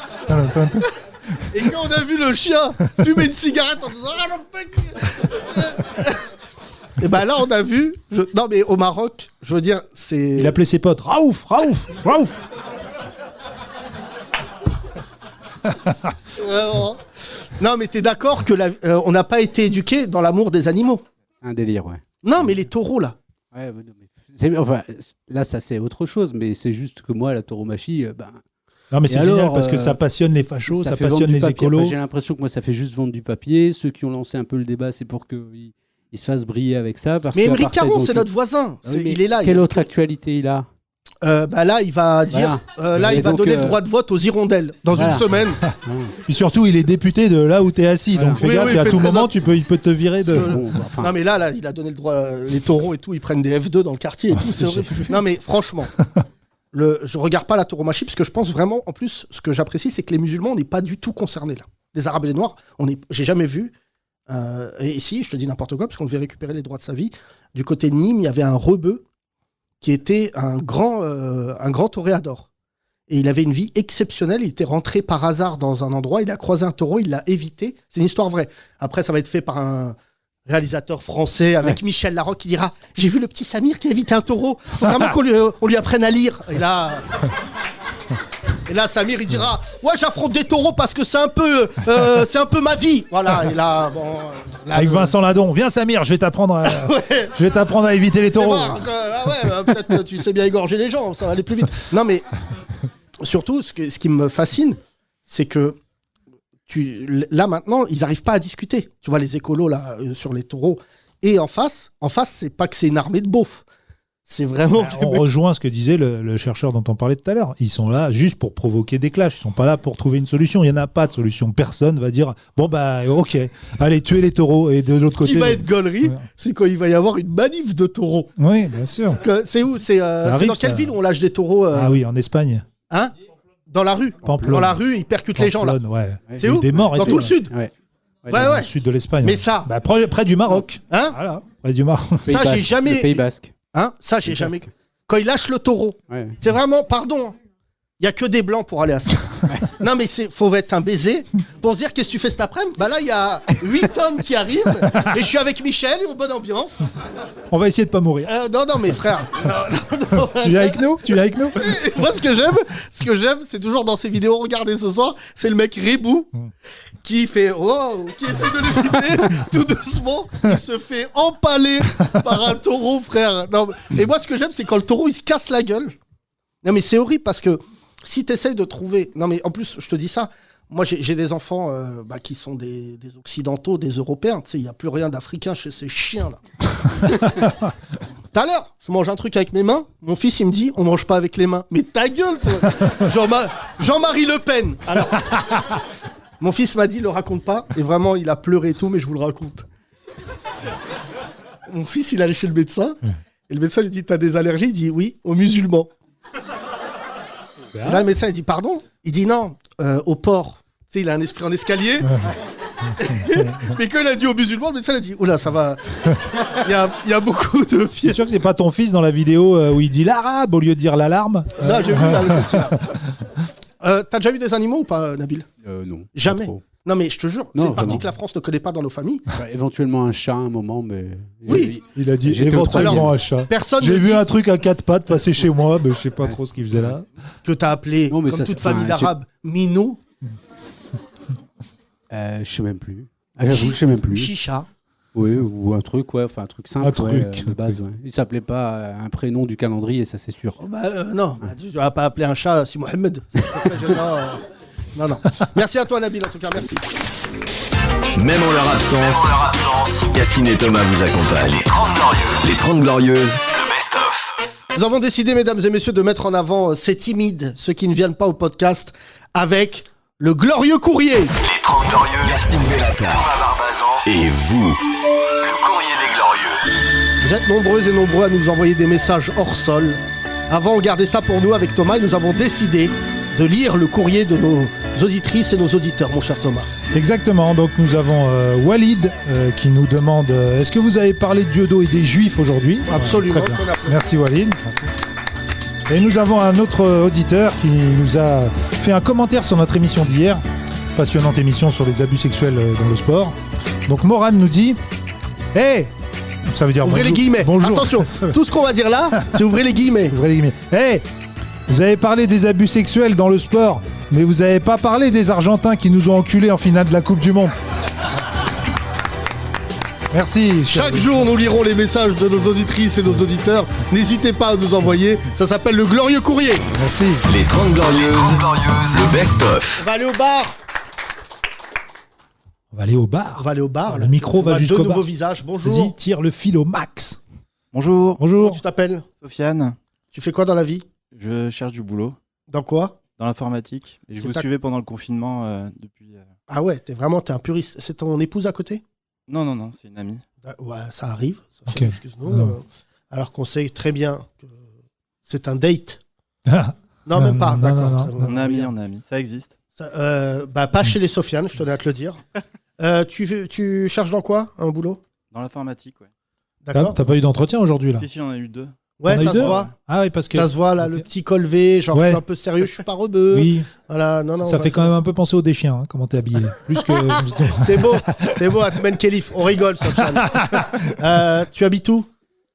Et quand on a vu le chien fumer une cigarette en disant ah, le mec. Et ben là on a vu. Non mais au Maroc, je veux dire, c'est. Il appelait ses potes Raouf, Raouf, Raouf. Non mais t'es d'accord que on n'a pas été éduqué dans l'amour des animaux. C'est un délire, ouais. Non mais les taureaux là. Ouais, non, enfin, là, ça c'est autre chose, mais c'est juste que moi, la tauromachie, Non mais c'est Et génial alors, parce que ça passionne les fachos, ça fait vendre passionne du les papier. écolos. Enfin, j'ai l'impression que moi, ça fait juste vendre du papier. Ceux qui ont lancé un peu le débat, c'est pour qu'ils se fassent briller avec ça. Parce Mais qu'à Émeric part ça, ils Caron, ont c'est tout- notre voisin. Ah oui, mais Il est là. Quelle autre actualité il a? Là, il va dire, là, il va donc, donner le droit de vote aux hirondelles dans voilà. une semaine. Puis surtout, il est député de là où t'es assis. Voilà. Donc fais Oui, gaffe, oui, à fais tout très moment, il peut te virer de. Bon, enfin, Non mais là, il a donné le droit. Les taureaux et tout, ils prennent des F2 dans le quartier et tout. C'est horrible. Non mais franchement, je regarde pas la tauromachie parce que je pense vraiment, en plus, ce que j'apprécie, c'est que les musulmans, on n'est pas du tout concernés là. Les Arabes et les Noirs, j'ai jamais vu. Et ici, je te dis n'importe quoi parce qu'on devait récupérer les droits de sa vie. Du côté de Nîmes, il y avait un rebeu qui était un grand toréador. Et il avait une vie exceptionnelle. Il était rentré par hasard dans un endroit. Il a croisé un taureau. Il l'a évité. C'est une histoire vraie. Après, ça va être fait par un réalisateur français avec Michel Larocque qui dira « J'ai vu le petit Samir qui a évité un taureau. Faut vraiment qu'on lui apprenne à lire. » Et là, Samir, il dira « Ouais, j'affronte des taureaux parce que c'est un peu ma vie. » Voilà. Et là, bon... Là, Avec Vincent Ladon. Viens Samir, je vais t'apprendre à éviter les taureaux. Peut-être tu sais bien égorger les gens, ça va aller plus vite. Non mais surtout, ce qui me fascine, c'est que là maintenant, ils n'arrivent pas à discuter. Tu vois les écolos là sur les taureaux. Et en face, c'est pas que c'est une armée de beaufs. C'est vraiment. On rejoint ce que disait le chercheur dont on parlait tout à l'heure. Ils sont là juste pour provoquer des clashs. Ils sont pas là pour trouver une solution. Il y en a pas de solution. Personne va dire bon bah ok, allez tuer les taureaux. Et de l'autre côté. Ce qui va être gaulerie, c'est quand il va y avoir une manif de taureaux. Oui, bien sûr. C'est où C'est dans quelle ville où on lâche des taureaux Ah oui, en Espagne. Hein Dans la rue. Pamplonne. Dans la rue, ils percutent les gens là. Ouais. C'est Il y a eu où des morts. Dans tout le sud. ouais. Ouais. Le sud de l'Espagne. Mais ça. Bah, près du Maroc. Hein Voilà. Près du Maroc. Ça, j'ai jamais. Le Pays Basque. Hein Ça, j'ai jamais. Quand il lâche le taureau, Ouais. c'est vraiment, pardon, il y a que des blancs pour aller à ça. Non, mais faut être un baiser pour se dire qu'est-ce que tu fais cet après-midi. Bah là, il y a 8 tonnes qui arrivent et je suis avec Michel, en bonne ambiance. On va essayer de pas mourir. Non, mais frère. Non. Tu viens avec nous Moi, ce que j'aime, c'est toujours dans ces vidéos, regardez ce soir, c'est le mec Rebou qui fait qui essaie de l'éviter tout doucement, il se fait empaler par un taureau, frère. Non, et moi, ce que j'aime, c'est quand le taureau il se casse la gueule. Non, mais c'est horrible parce que si tu essayes de trouver. Non, mais en plus, je te dis ça. Moi, j'ai des enfants qui sont des Occidentaux, des Européens. Tu sais, il n'y a plus rien d'Africain chez ces chiens-là. Tout à l'heure, je mange un truc avec mes mains. Mon fils, il me dit, on mange pas avec les mains. Mais ta gueule, toi Jean-Marie Le Pen. Alors, mon fils m'a dit, le raconte pas. Et vraiment, il a pleuré et tout, mais je vous le raconte. Mon fils, il allait chez le médecin. Et le médecin lui dit, t'as des allergies? Il dit, oui, aux musulmans. Et là, le médecin, il dit, pardon? Il dit, non, au porc. Tu sais, il a un esprit en escalier. Mais quand il a dit aux musulmans, le médecin a dit, oula, ça va. Il y a beaucoup de C'est fièvre. sûr que c'est pas ton fils dans la vidéo où il dit l'arabe au lieu de dire l'alarme. Non, j'ai vu là, le petit, là. T'as déjà eu des animaux ou pas, Nabil? Non. Jamais. pas trop. Non, mais je te jure, Non, c'est une partie vraiment. que la France ne connaît pas dans nos familles. Bah, éventuellement un chat à un moment, mais. Oui. Il a dit J'étais au éventuellement troisième. un chat. Personne J'ai ne vu dit un truc à 4 pattes passer chez moi, mais je sais pas trop ce qu'il faisait là. que t'as appelé, Non, mais comme ça, toute c'est- famille enfin, d'arabes, Minou, Je sais même plus. Ah, j'avoue, je sais même plus. Chicha. Oui, ou un truc, ouais, enfin un truc simple. Un truc, ouais, de un base, ouais. Il s'appelait pas un prénom du calendrier, ça c'est sûr. Oh, non, tu vas pas appeler un chat si Mohamed. C'est très gênant. Non. Merci à toi, Nabil, en tout cas, merci. Même en leur absence, Yacine et Thomas vous accompagnent. Les 30 Glorieuses, le best-of. Nous avons décidé, mesdames et messieurs, de mettre en avant ces timides, ceux qui ne viennent pas au podcast, avec le glorieux courrier. Les 30 Glorieuses, Yacine Bellata, Thomas Barbazan et vous, le courrier des Glorieux. Vous êtes nombreuses et nombreux à nous envoyer des messages hors sol. Avant, on gardait ça pour nous avec Thomas et nous avons décidé de lire le courrier de nos auditrices et nos auditeurs, mon cher Thomas. Exactement, donc nous avons Walid qui nous demande est-ce que vous avez parlé de Dieudo et des Juifs aujourd'hui? Absolument. Très bien. Qu'on applaudit. Merci Walid. Merci. Et nous avons un autre auditeur qui nous a fait un commentaire sur notre émission d'hier, passionnante émission sur les abus sexuels dans le sport. Donc Morane nous dit hey, ça veut dire Ouvrez les bonjour. guillemets. Bonjour. Attention, tout ce qu'on va dire là, c'est ouvrez les guillemets. Ouvrez les guillemets. Hey, vous avez parlé des abus sexuels dans le sport, mais vous n'avez pas parlé des Argentins qui nous ont enculés en finale de la Coupe du Monde. Merci. Chaque jour, nous lirons les messages de nos auditrices et nos auditeurs. N'hésitez pas à nous envoyer. Ça s'appelle le glorieux courrier. Merci. Les 30 Glorieuses, le best-of. On va aller au bar. On va aller au bar. On va aller au bar. Le micro va jusqu'au Deux bar. nouveaux visages. Bonjour. Vas-y, tire le fil au max. Bonjour, Bonjour. Tu t'appelles? Sofiane. Tu fais quoi dans la vie? Je cherche du boulot Dans quoi? dans l'informatique. Et je C'est vous ta- suivais pendant le confinement depuis. Ah ouais, t'es un puriste. C'est ton épouse à côté? Non, c'est une amie. Ouais, ça arrive. Ok. Excuse-nous. Non. Alors qu'on sait très bien que c'est un date. Ah, Non, même pas. non, D'accord. non, très bien. On est amis. Ça existe. Pas chez les Sofiane, je tenais à te le dire. Tu cherches dans quoi? Un boulot? Dans l'informatique, ouais. D'accord. T'as pas eu d'entretien aujourd'hui là? Si, on a eu 2. Ouais, T'en as eu ça se deux voit. Ah oui, parce que. Ça se voit là, le Ok. petit col V, genre Ouais. je suis un peu sérieux, je suis pas rebeu. Oui, Voilà, non, ça fait quand même un peu penser aux des chiens, hein, comment t'es habillé. Plus que. C'est beau, Atman Khelif, on rigole, Sofiane. Tu habites où?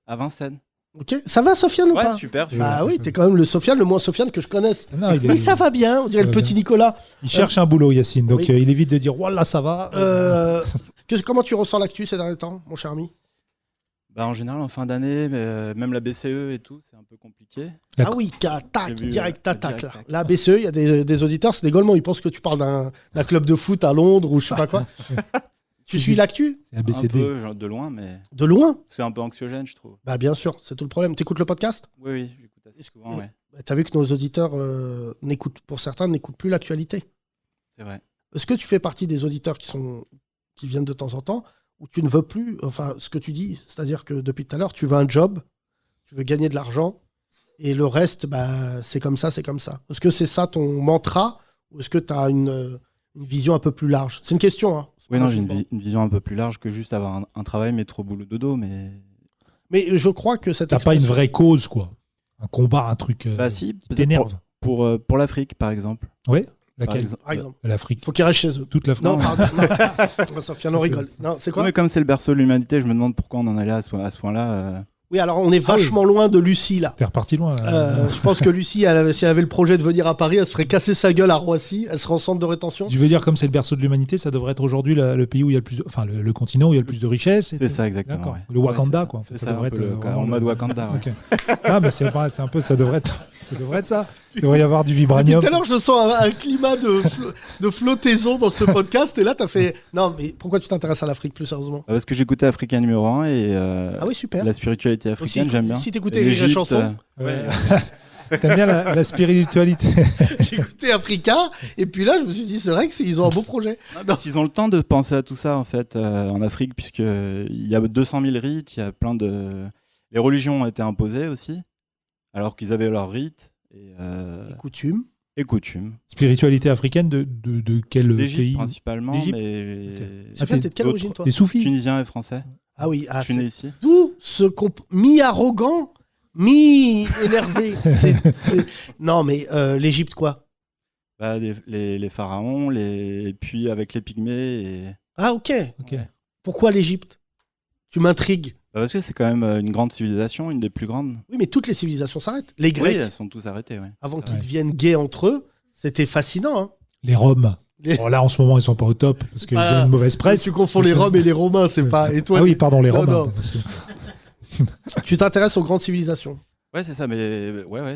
À Vincennes. Ok, ça va, Sofiane ou Ouais, pas? super. Bah oui, t'es quand même le Sofiane, le moins Sofiane que je connaisse. Non, il, est- Oui, ça va bien, on dirait Ça le va petit bien. Nicolas. il cherche un boulot, Yacine, donc Oui. il évite de dire voilà, ça va. Comment tu ressens l'actu ces derniers temps, mon cher ami? Bah, en général, en fin d'année, même la BCE et tout, c'est un peu compliqué. La- Ah oui, tac, J'ai vu, direct ouais, attaque là. direct, La BCE, il y a des auditeurs, c'est des Gaulemans, ils pensent que tu parles d'un club de foot à Londres ou je sais pas quoi. Tu suis l'actu? C'est Un ABCD. peu genre, de loin, mais De loin? c'est un peu anxiogène, je trouve. Bah bien sûr, c'est tout le problème. T'écoutes le podcast? Oui, j'écoute assez souvent, ouais. Bah, t'as vu que nos auditeurs, pour certains, n'écoutent plus l'actualité. C'est vrai. Est-ce que tu fais partie des auditeurs qui viennent de temps en temps, ou tu ne veux plus, enfin, ce que tu dis, c'est-à-dire que depuis tout à l'heure, tu veux un job, tu veux gagner de l'argent, et le reste, bah, c'est comme ça, c'est comme ça. Est-ce que c'est ça ton mantra, ou est-ce que tu as une vision un peu plus large? C'est une question, hein. C'est Oui, pas non, un j'ai jugement. une vision un peu plus large que juste avoir un travail, métro, boulot, dodo, mais... Mais je crois que cette T'as pas une expression- vraie cause, quoi. Un combat, un truc Bah si, peut-être t'énerve. pour l'Afrique, par exemple. Ouais, Par laquelle exemple. Par exemple. L'Afrique. Faut qu'ils restent chez eux. Toute l'Afrique. Non, pardon. Non. Sofiane, on rigole. Non, c'est Non, quoi? mais comme c'est le berceau de l'humanité, je me demande pourquoi on en est là à ce point-là. Oui, alors on est vachement loin de Lucie, là. T'es reparti loin. Là. Je pense que Lucie, si elle avait le projet de venir à Paris, elle se ferait casser sa gueule à Roissy, elle serait en centre de rétention. Tu veux dire, comme c'est le berceau de l'humanité, ça devrait être aujourd'hui le pays où il y a le plus de... Enfin, le continent où il y a le plus de richesses. et C'est tout. ça, exactement. D'accord. ouais. Le Wakanda, Ouais, quoi. C'est Ça ça, devrait un peu être, le, vraiment en mode le- Wakanda. Ouais. Ok. Ah, bah c'est un peu, ça devrait être ça. Il devrait y avoir du Depuis vibranium. tout à l'heure, je sens un climat de flottaison dans ce podcast, et là, t'as fait. Non, mais pourquoi tu t'intéresses à l'Afrique plus sérieusement? Parce que j'écoutais Africain numéro 1 et Ah oui, super. la spiritualité africaine, Aussi, j'aime bien. si t'écoutais Et les l'Égypte, chansons. Ouais. T'aimes bien la spiritualité. J'ai écouté Africa, et puis là, je me suis dit, c'est vrai qu'ils ont un beau projet. Ils ont le temps de penser à tout ça en fait en Afrique, puisqu'il y a 200 000 rites, il y a plein de. Les religions ont été imposées aussi, alors qu'ils avaient leurs rites Les coutumes. et coutumes. Spiritualité africaine de quel L'Égypte pays principalement, L'Égypte mais. Ah, Sofiane, t'es de quelle d'autres- origine, toi? Des soufis. Tunisiens et français. Ah oui, Je suis né ici. d'où ce mi-arrogant, mi-énervé. Non, mais l'Égypte, quoi? Bah, les pharaons, et puis avec les pygmées. Ah, ok. Ok. Pourquoi l'Égypte? Tu m'intrigues. Bah, parce que c'est quand même une grande civilisation, une des plus grandes. Oui, mais toutes les civilisations s'arrêtent. Les Oui, Grecs, elles sont tous arrêtées. Ouais. avant qu'ils Ouais. deviennent gays entre eux, c'était fascinant. Hein. Les Roms. Les- Bon, là, en ce moment, ils sont pas au top parce qu'ils Ah, ont une mauvaise presse. Tu confonds les Roms et les Romains, c'est pas. Et toi, Ah oui, pardon, les Non, Romains. non. parce que- tu t'intéresses aux grandes civilisations. Ouais, c'est ça, mais ouais.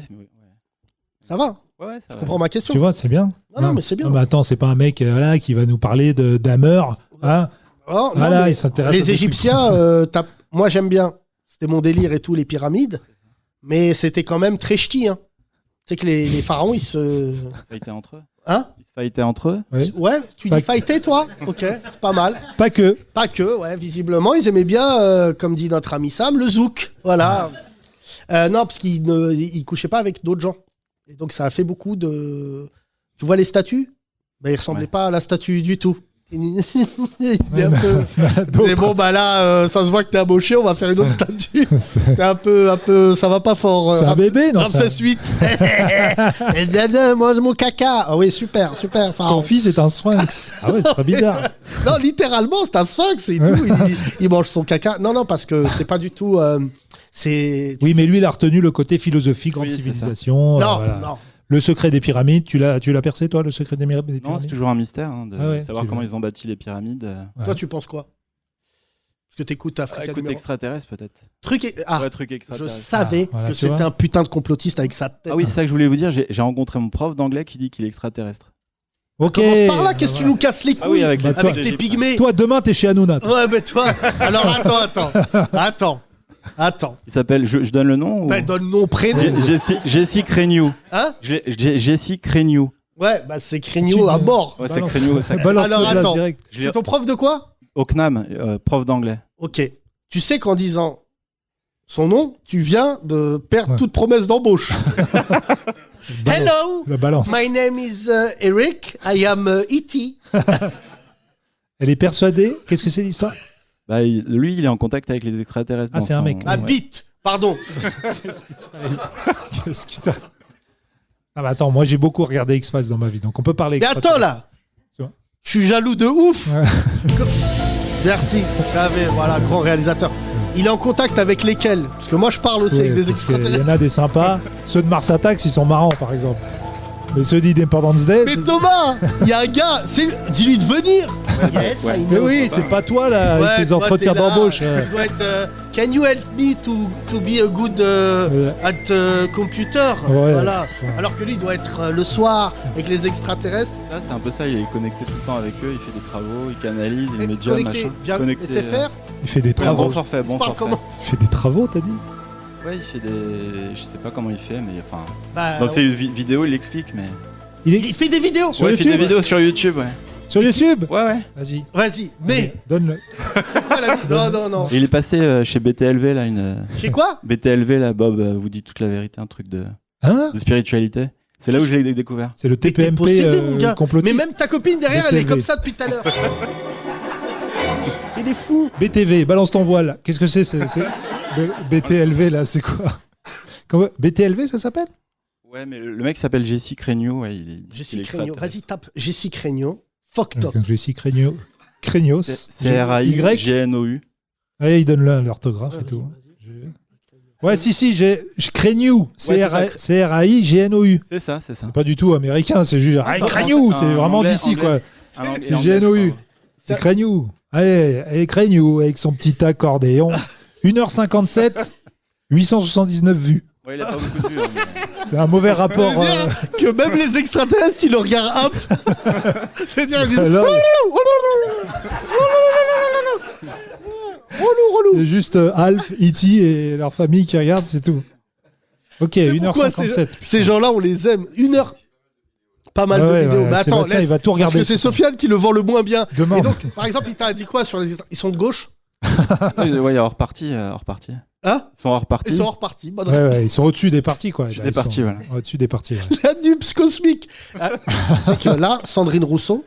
Ça va? Ouais, ça Tu va. comprends ma question? Tu vois, c'est bien. Non, mais c'est bien. Non, mais attends, c'est pas un mec là, qui va nous parler d'Hammer. Hein Oh, non, Voilà, mais il s'intéresse à les des Égyptiens, moi j'aime bien. C'était mon délire et tout, les pyramides. Mais c'était quand même très ch'ti. Hein. Tu sais que les pharaons, ils se. Ils se fightaient entre eux. Hein? Ils se fightaient entre eux. Ouais. Ouais, tu Pas dis que- fighter, toi? Ok, c'est pas mal. Pas que. Pas que, ouais, visiblement, ils aimaient bien, comme dit notre ami Sam, le zouk. Voilà. Non, parce qu'ils ils couchaient pas avec d'autres gens. Et donc, ça a fait beaucoup de. Tu vois les statues? Ben, ils ressemblaient Ouais. pas à la statue du tout. Il faisait un peu. D'autres. C'est bon, bah là, ça se voit que t'es amoché, on va faire une autre statue. C'est T'es un peu, ça va pas fort. un bébé, non, ça- Ramsès VIII. Et Diana, mange mon caca. Ah oui, super, super. Ton Pharaon. fils est un sphinx. Ah ouais, c'est très bizarre. Non, littéralement, c'est un sphinx et tout. Il mange son caca. Non, parce que c'est pas du tout. C'est. Oui, mais lui, il a retenu le côté philosophique, grande Oui, c'est ça. civilisation. Non, voilà. non. Le secret des pyramides, tu l'as percé, toi, le secret des pyramides? Non, c'est toujours un mystère de Ah ouais, savoir tu comment veux. ils ont bâti les pyramides. Ouais. Toi, tu penses quoi? Parce que t'écoutes Africa Écoute, numéro... extraterrestre peut-être. Ah, Ouais, truc je extraterrestre. savais Ah, voilà, que tu c'était vois. un putain de complotiste avec sa tête. Ah oui, c'est ça que je voulais vous dire. J'ai rencontré mon prof d'anglais qui dit qu'il est extraterrestre. Ok. Commence par là, qu'est-ce que tu Voilà. nous casses les couilles Ah oui, avec les avec trucs tes d'Égypte. pygmées. Toi, demain, t'es chez Hanouna. toi. Ouais, mais toi. Alors attends. Attends. Il s'appelle, je donne le nom ou... Bah, donne nom, prénom. Jessie Craigneux. Hein? Jessie Craigneux. Ouais, bah c'est Craigneux à mort. Ouais, c'est Craigneux. Alors attends, c'est ton prof de quoi? Au CNAM, prof d'anglais. Ok. Tu sais qu'en disant son nom, tu viens de perdre toute promesse d'embauche. Hello, La balance. my name is Eric, I am E.T. Elle est persuadée. Qu'est-ce que c'est l'histoire? Bah, lui, il est en contact avec les extraterrestres. Ah, c'est un mec. Ah, bite, pardon. Qu'est-ce qui t'a... Ah bah attends, moi j'ai beaucoup regardé X-Files dans ma vie, donc on peut parler. Mais attends là, Tu vois. je suis jaloux de ouf. Ouais. Merci, j'avais, voilà, grand réalisateur. Il est en contact avec lesquels? Parce que moi je parle aussi avec des Il y extraterrestres. en a des sympas. Ceux de Mars Attacks, ils sont marrants par exemple. Mais ceux d'Independence Day. Mais Thomas, il y a un gars, dis-lui de venir. Yes, I Mais know. oui, c'est pas toi là, avec tes toi, entretiens t'es là. d'embauche. Tu dois être. Can you help me to be a good at computer? Ouais. Voilà. Ouais. Alors que lui, il doit être le soir avec les extraterrestres. Ça, c'est un peu ça. Il est connecté tout le temps avec eux. Il fait des travaux, il canalise, il Et met job, connecté, machin. bien Connecté, SFR. Il fait des Ouais, travaux. bon forfait, Il se bon parle forfait. comment? Il fait des travaux, t'as dit? Ouais, il fait des. Je sais pas comment il fait, mais enfin. Bah, Dans ses vidéos, il explique, mais. il fait des vidéos. Sur Ouais, il fait YouTube des vidéos sur YouTube, ouais. Sur YouTube. Ouais, ouais. Vas-y. Vas-y, mais Donne-le. c'est quoi la vie? Non. Et il est passé chez BTLV, là, Chez quoi? BTLV, là, Bob vous dit toute la vérité, un truc de Hein? spiritualité. C'est là où je l'ai découvert. C'est le Mais t'es TPMP possédé, mon gars. complotiste. Mais même ta copine derrière, elle est BTV. comme ça depuis tout à l'heure. Il est fou. BTV, balance ton voile. Qu'est-ce que c'est BTLV là, c'est quoi? BTLV, ça s'appelle? Ouais, mais le mec s'appelle Jessie Craigneux. Ouais, il est Jessie Craigneux. Vas-y, tape Jessie Craigneux. Fuck top. Jessie Craigneux. Craignos. C-R-A-I-G-N-O-U. Ouais, il donne l'orthographe et tout. Ouais, si, j'ai Craigneux. C-R-A-I-G-N-O-U. C'est ça. C'est pas du tout américain, c'est juste Craigneux, c'est vraiment d'ici quoi. C'est G-N-O-U. C'est Craigneux. Allez, Craigneux avec son petit accordéon. 1h57, 879 vues. Ouais, il a pas beaucoup de vues. Hein, mais... C'est un mauvais rapport. Ça veut dire que même les extraterrestres, ils le regardent hop. C'est-à-dire, ils disent Alors, relou. c'est juste Alf, E.T. et leur famille qui regardent, c'est tout. Ok, C'est pourquoi 1h57. Ces gens-là, on les aime. 1h. Pas mal Ouais, de vidéos. ouais, Mais attends, Sébastien, il va tout regarder. Parce que c'est Sofiane qui le vend le moins bien. Demain. Et donc, par exemple, il t'a dit quoi sur les Ils sont de gauche? Ouais, il est hors partie. Hein? Ils sont hors partie. Ils sont hors partie. Bonne Ouais, ils sont au-dessus des parties, quoi. Au-dessus Là, des ils sont parties, voilà. Au-dessus des parties, ouais. La nubs cosmique. C'est que là, Sandrine Rousseau,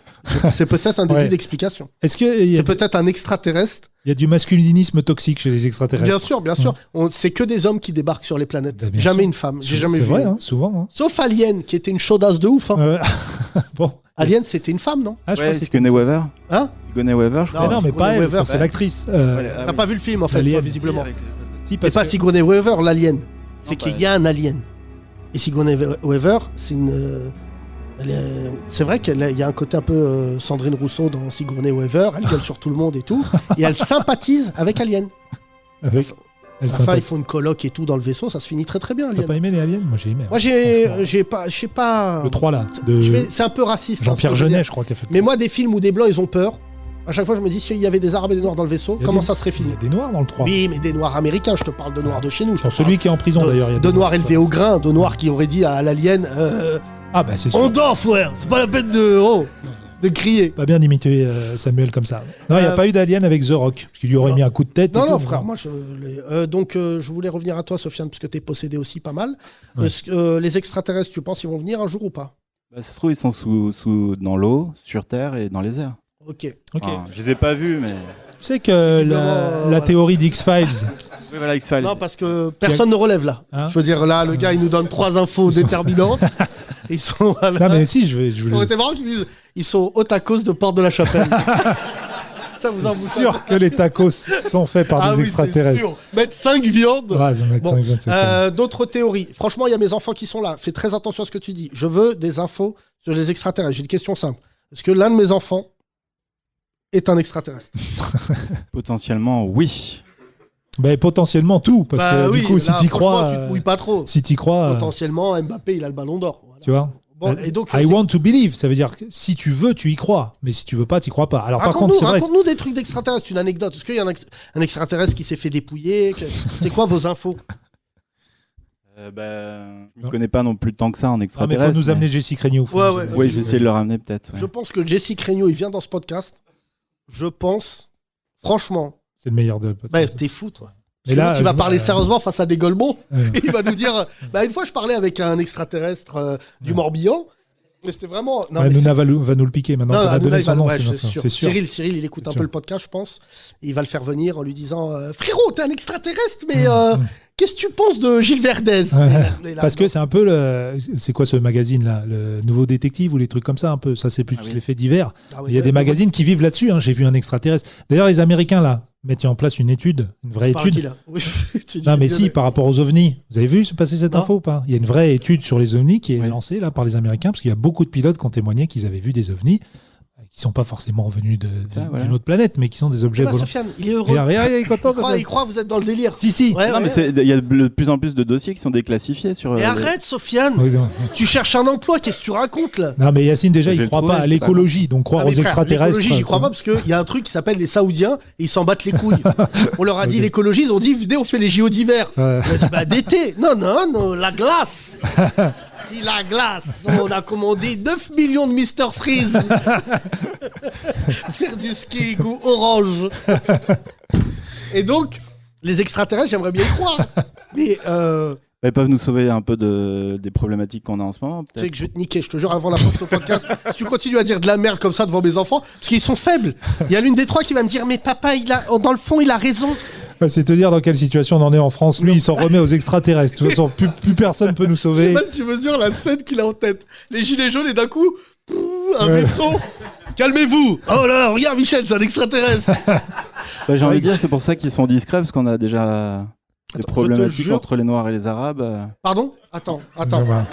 c'est peut-être un début Ouais. d'explication. Est-ce qu'il y, C'est peut-être un extraterrestre. y a du masculinisme toxique chez les extraterrestres? Bien sûr. C'est que des hommes qui débarquent sur les planètes. Bah, bien Jamais sûr. une femme. J'ai jamais C'est vu. vrai, hein, souvent. Hein. Sauf Alien, qui était une chaudasse de ouf. Hein. Bon. Alien, c'était une femme, non? Ah, je crois Ouais, que c'est... Sigourney Weaver. Hein? Sigourney Weaver, je Non, crois. Mais non, mais Sigourney pas elle, Weaver, ça, c'est ouais. l'actrice. T'as pas vu le film, en fait, Alien. toi, visiblement. Si, C'est parce pas que- Sigourney Weaver, l'alien. C'est Non, qu'il pas y a un alien. Et Sigourney Weaver, c'est une. C'est vrai qu'il y a un côté un peu Sandrine Rousseau dans Sigourney Weaver. Elle gueule sur tout le monde et tout. Et elle sympathise avec Alien. Avec... Elle Enfin, sympa. ils font une colloque et tout dans le vaisseau. Ça se finit très très bien, T'as Alien. pas aimé les aliens? Moi, j'ai aimé. Moi, Franchement. j'ai pas. Je sais pas. Le 3 là, de C'est un peu raciste. hein, Jean-Pierre ce que je veux Jeunet, dire. je crois, qui a fait. Mais moi, des films où des blancs ils ont peur, à chaque fois je me dis s'il y avait des arabes et des noirs dans le vaisseau, Il y a comment des- ça serait Il fini? y a des noirs dans le 3. Oui, mais des noirs américains, je te parle de noirs de chez nous. Je te Sur celui parle qui est en prison d'ailleurs. il y a de des noirs élevés au grain, de noirs qui auraient dit à l'alien Ah bah c'est sûr. on dort, frère, c'est pas la peine de crier. Pas bien d'imiter Samuel comme ça. Non, il n'y a pas eu d'alien avec The Rock, parce qu'il lui aurait non. mis un coup de tête. Non, et non, tout. frère, moi je voulais revenir à toi, Sofiane, parce que t'es possédé aussi pas mal. Ouais. Les extraterrestres, tu penses qu'ils vont venir un jour ou pas? Bah, ça se trouve, ils sont dans l'eau, sur Terre et dans les airs. Ok. Ok. Enfin, je les ai pas vus, mais. Tu sais que Visiblement, la voilà. théorie d'X-Files, Oui, voilà, X-Files. Non, parce que personne ne relève là. Hein Je veux dire, là, le gars, il nous donne 3 infos déterminantes. Ils sont. Voilà. non mais si, je Ça voulais... aurait été marrant qu'ils disent ils sont au tacos de Porte de la Chapelle. Ça vous en C'est sûr que les tacos sont faits par des oui, extraterrestres. c'est sûr. Mettre 5 viandes. Ouais, ils en mettent Bon, 5, 27. D'autres théories. Franchement, il y a mes enfants qui sont là. Fais très attention à ce que tu dis. Je veux des infos sur les extraterrestres. J'ai une question simple. Est-ce que l'un de mes enfants est un extraterrestre? Potentiellement, oui. Ben, potentiellement tout, parce que oui, du coup, si là, t'y franchement, crois... tu te mouilles pas trop. Si t'y crois, Potentiellement, Mbappé, il a le ballon d'or. Voilà. tu vois. Bon, et donc, I want to believe, ça veut dire que si tu veux, tu y crois. Mais si tu veux pas, tu y crois pas. Alors par contre, c'est vrai. Raconte-nous des trucs d'extraterrestres, une anecdote. Est-ce qu'il y a un extraterrestre qui s'est fait dépouiller C'est quoi vos infos? Je ne connais pas non plus tant que ça en Ah, mais extraterrestre. faut nous amener Jesse Craignou. Oui, j'ai essayé de le ramener peut-être. Ouais. Je pense que Jesse Craignou, il vient dans ce podcast. Je pense, franchement, C'est le meilleur de. t'es fou, toi. Mais Parce là, que il va parler sérieusement face à des golemons. Ouais. Et il va nous dire. Une fois, je parlais avec un extraterrestre du Morbihan. Mais c'était vraiment. Non, mais Hanouna va nous le piquer maintenant. Non, On a Hanouna, donné il va- son nom, ouais, sinon, c'est sûr. c'est sûr. Cyril, il écoute C'est un sûr. peu le podcast, je pense. Et il va le faire venir en lui disant frérot, t'es un extraterrestre, mais qu'est-ce que tu penses de Gilles Verdez? Ouais. Et là, Parce que c'est un peu c'est quoi ce magazine là, le Nouveau Détective ou les trucs comme ça un peu. Ça c'est plus Ah oui. les faits divers. Ah ouais, Il y a des magazines qui vivent là-dessus. J'ai vu un extraterrestre. D'ailleurs les Américains là mettent en place une étude, une vraie par qui, étude. là Oui, tu dis Non mais bien, si, par rapport aux ovnis. Vous avez vu se passer cette Non. info ou pas? Il y a une vraie étude sur les ovnis qui est Oui. lancée là par les Américains parce qu'il y a beaucoup de pilotes qui ont témoigné qu'ils avaient vu des ovnis qui sont pas forcément revenus ça, voilà. d'une autre planète, mais qui sont des objets Bah, volants. Sofiane, il est Et heureux. regarde, il est content. Il croit que vous êtes dans le délire. Si. Ouais, Non, ouais. mais il y a de plus en plus de dossiers qui sont déclassifiés sur. Et arrête, Sofiane. Oui, non. Tu cherches un emploi, qu'est-ce que tu racontes là? Non mais Yacine déjà Je vais il le croit trouver, pas à c'est pas l'écologie, donc croire Ah, mais aux frère, extraterrestres. l'écologie, j'y crois pas parce qu'il y a un truc qui s'appelle les Saoudiens et ils s'en battent les couilles. On leur a dit Ok. l'écologie, ils ont dit venez, on fait les JO d'hiver. Ouais. On a dit bah d'été. Non, la glace. Si la glace, on a commandé 9 millions de Mr Freeze. Faire du ski goût orange. Et donc, les extraterrestres, j'aimerais bien y croire. Mais Ils peuvent nous sauver un peu des problématiques qu'on a en ce moment. tu sais Peut-être. que je vais te niquer, je te jure, avant la fin de ce podcast. Si tu continues à dire de la merde comme ça devant mes enfants, parce qu'ils sont faibles. Il y a l'une des trois qui va me dire mais papa, dans le fond, il a raison. Ouais, c'est te dire dans quelle situation on en est en France. Lui, il s'en remet aux extraterrestres. De toute façon, plus personne peut nous Je sauver. sais pas si tu mesures la scène qu'il a en tête. Les gilets jaunes et d'un coup, un Ouais. vaisseau. Calmez-vous. Oh là, regarde Michel, c'est un extraterrestre. J'ai envie de dire, c'est pour ça qu'ils sont discrets, parce qu'on a déjà des je te problématiques jure. entre les Noirs et les Arabes. Pardon. Attends. Ouais, voilà.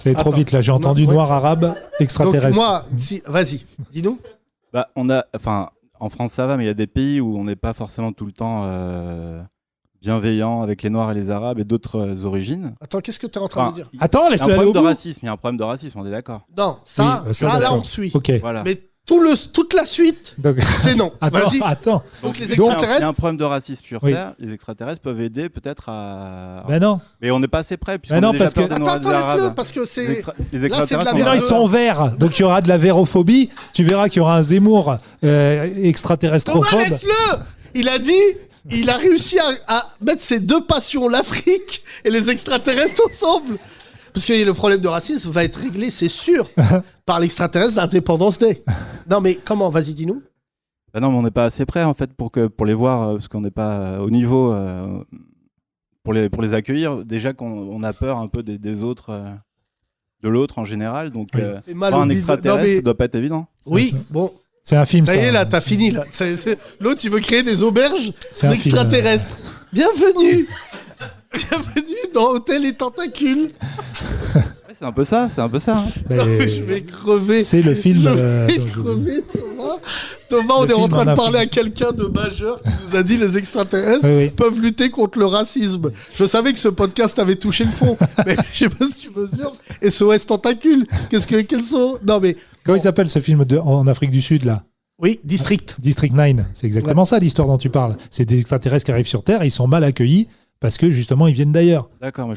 J'allais trop Attends. vite là. J'ai entendu Non, ouais. noir arabe Donc extraterrestre. moi, vas-y, dis-nous. En France, ça va, mais il y a des pays où on n'est pas forcément tout le temps bienveillant avec les Noirs et les Arabes et d'autres origines. Attends, qu'est-ce que tu es en train de dire? Il y a Attends, un laisse-le aller problème au de bout. racisme, il y a un problème de racisme, on est d'accord. Non, ça, Oui, ça là, d'accord. on te suit. Ok. Voilà. Mais toute la suite, Donc, c'est non. Vas-y. attends. Donc les il y a un extraterrestres. problème de racisme sur Oui. Terre, les extraterrestres peuvent aider peut-être à... Ben non. Mais on n'est pas assez près, puisqu'on Ben non, a déjà parce peur que- des Noirs et Attends, des laisse-le, Arabes. parce que c'est. Les Là, c'est de extraterrestres la sont Mais non, merde. ils sont verts. Donc il y aura de la vérophobie. Tu verras qu'il y aura un Zemmour Thomas, extraterrestrophobe. laisse-le. Il a dit. Il a réussi à mettre ces deux passions, l'Afrique et les extraterrestres ensemble. Parce que le problème de racisme va être réglé, c'est sûr, par l'extraterrestre d'Independence Day. Non, mais comment? Vas-y, dis-nous. Bah non, mais on n'est pas assez près en fait pour les voir, parce qu'on n'est pas au niveau pour les accueillir. Déjà qu'on a peur un peu des autres, de l'autre en général. Donc Oui. Fait mal voir au un bide. extraterrestre, Non, mais- ça doit pas être évident. Oui, Ça. bon. C'est un film. Ça y est, ça. là, t'as fini, là. L'autre, il veut créer des auberges C'est un film, d'extraterrestres. Bienvenue. Bienvenue dans Hôtel et Tentacules. Ouais, c'est un peu ça, c'est un peu ça. Hein. Mais Je vais crever. c'est le film. Je vais crever, Thomas. Thomas, on Le est en film train en de parler à Afrique. quelqu'un de majeur qui nous a dit les extraterrestres Oui, oui. peuvent lutter contre le racisme. Je savais que ce podcast avait touché le fond, mais je sais pas si tu mesures. SOS Tentacules. Quels sont? Non, mais. Comment il s'appelle ce film en Afrique du Sud là? Oui, District. District 9. C'est exactement ça l'histoire dont tu parles. C'est des extraterrestres qui arrivent sur Terre et ils sont mal accueillis parce que justement ils viennent d'ailleurs. D'accord, moi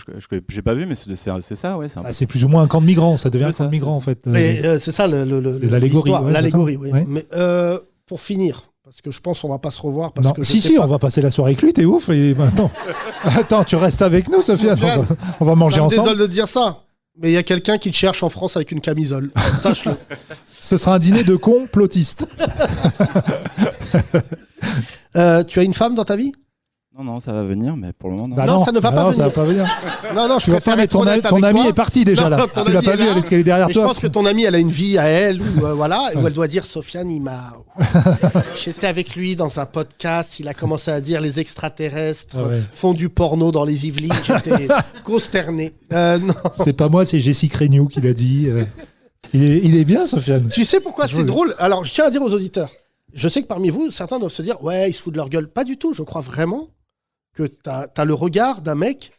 j'ai pas vu, mais c'est ça, ouais. C'est un peu- Bah, c'est plus ou moins un camp de migrants. Ça devient C'est un camp ça, de migrants c'est en fait. Mais c'est ça c'est l'allégorie, l'histoire, ouais, c'est l'allégorie. ça. Oui. Ouais. Mais pour finir, parce que je pense qu'on va pas se revoir. Parce Non, que je si, sais si, pas. on va passer la soirée avec lui, t'es ouf. Attends, tu restes avec nous, Sofiane. Sofiane, On va manger Ça me ensemble. désole de dire ça. Mais il y a quelqu'un qui te cherche en France avec une camisole. Sache-le. Ce sera un dîner de complotistes. Tu as une femme dans ta vie? Non, ça va venir, mais pour le moment, non. Non, ça ne va pas ça va pas venir. Non, je Tu vas préfère pas, mais être ton honnête ton avec ami toi. est parti déjà Non, là. ton Tu l'as ami pas est vu, là. Alex, qu'elle est derrière Mais je toi. pense que ton amie, elle a une vie à elle, ou voilà, où Ouais. elle doit dire Sofiane, j'étais avec lui dans un podcast, il a commencé à dire les extraterrestres Ah ouais. font du porno dans les Yvelines. J'étais consterné. Non. C'est pas moi, c'est Jessie Craignou qui l'a dit. Il est bien, Sofiane. Tu sais pourquoi Je c'est veux. drôle? Alors, je tiens à dire aux auditeurs, je sais que parmi vous, certains doivent se dire ouais, ils se foutent de leur gueule. Pas du tout. Je crois vraiment que t'as le regard d'un mec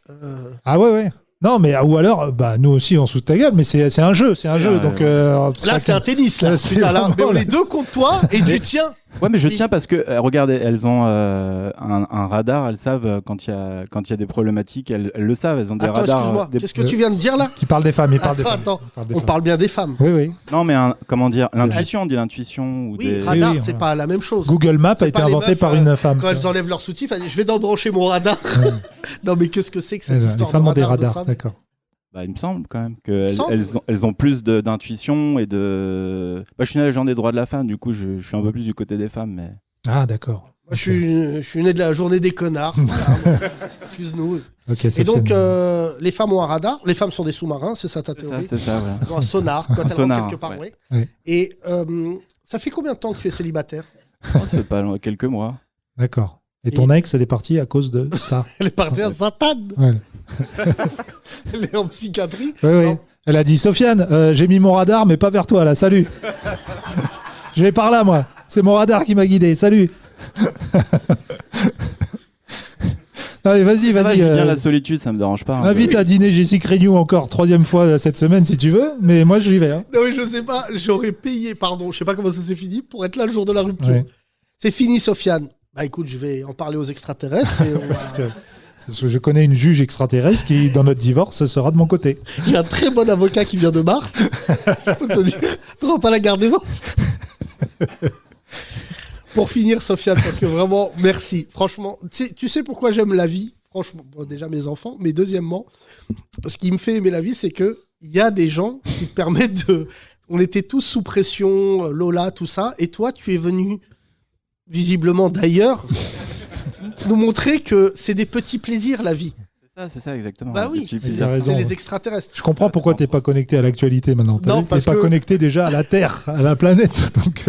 Ah ouais. Non, mais ou alors, nous aussi on se fout de ta gueule, mais c'est un jeu, donc Là, c'est un tennis, là. Putain, là, mais on est deux contre toi et tu tiens. Ouais, mais je tiens parce que, regardez, elles ont un radar, elles savent quand il y a des problématiques, elles le savent, elles ont des Attends, radars. excuse-moi, qu'est-ce que tu viens de dire là? Qui parle des femmes, Attends, on parle bien des femmes. Oui. Non, mais comment dire, l'intuition, on dit l'intuition. Ou Oui, radar, Oui, c'est ouais. pas la même chose. Google Maps a C'est été pas les inventé meufs, par une femme. Quand elles enlèvent leur soutif, elles disent je vais brancher mon radar. Non, mais qu'est-ce que c'est que cette Les histoire femmes ont de des radar de radars, femmes d'accord. Il me semble quand même Il semble. qu'elles ont plus d'intuition et de. Je suis né à la journée des droits de la femme, du coup, je suis un peu plus du côté des femmes, mais. Ah, d'accord. Moi, je suis né de la journée des connards. Voilà. Excuse-nous. Ok, Et donc, les femmes ont un radar. Les femmes sont des sous-marins, c'est ça ta théorie? C'est ça, ouais. Elles ont un sonar quand elles sonar, rentrent quelque part. ouais. Oui. Ouais. Et ça fait combien de temps que tu es célibataire? Ça fait pas loin, quelques mois. D'accord. Et ton ex, elle est partie à cause de ça. Elle est partie à Satan. Ouais. Elle est en psychiatrie. Oui. Non. Elle a dit Sofiane, j'ai mis mon radar, mais pas vers toi, là. Salut. Je vais par là, moi. C'est mon radar qui m'a guidé. Salut. Allez, vas-y. J'aime bien la solitude, ça me dérange pas. Invite à dîner Jessica Renew encore 3e fois cette semaine si tu veux, mais moi j'y vais. Hein. Non, mais je sais pas, j'aurais payé, pardon, je sais pas comment ça s'est fini, pour être là le jour de la rupture. Ouais. C'est fini, Sofiane. Bah écoute, je vais en parler aux extraterrestres. Et Parce que je connais une juge extraterrestre qui, dans notre divorce, sera de mon côté. J'ai un très bon avocat qui vient de Mars. Je peux te dire, t'auras pas la garde des enfants. Pour finir, Sofiane, parce que vraiment, merci. Franchement, tu sais pourquoi j'aime la vie? Franchement, bon, déjà mes enfants, mais deuxièmement, ce qui me fait aimer la vie, c'est que il y a des gens qui te permettent de... On était tous sous pression, Lola, tout ça, et toi, tu es venu, visiblement d'ailleurs, nous montrer que c'est des petits plaisirs, la vie. C'est ça, exactement. Bah oui, Depuis c'est plusieurs- raison. les extraterrestres. Je comprends pourquoi t'es pas connecté à l'actualité maintenant. Non, T'es parce pas que- connecté déjà à la Terre, à la planète. Donc,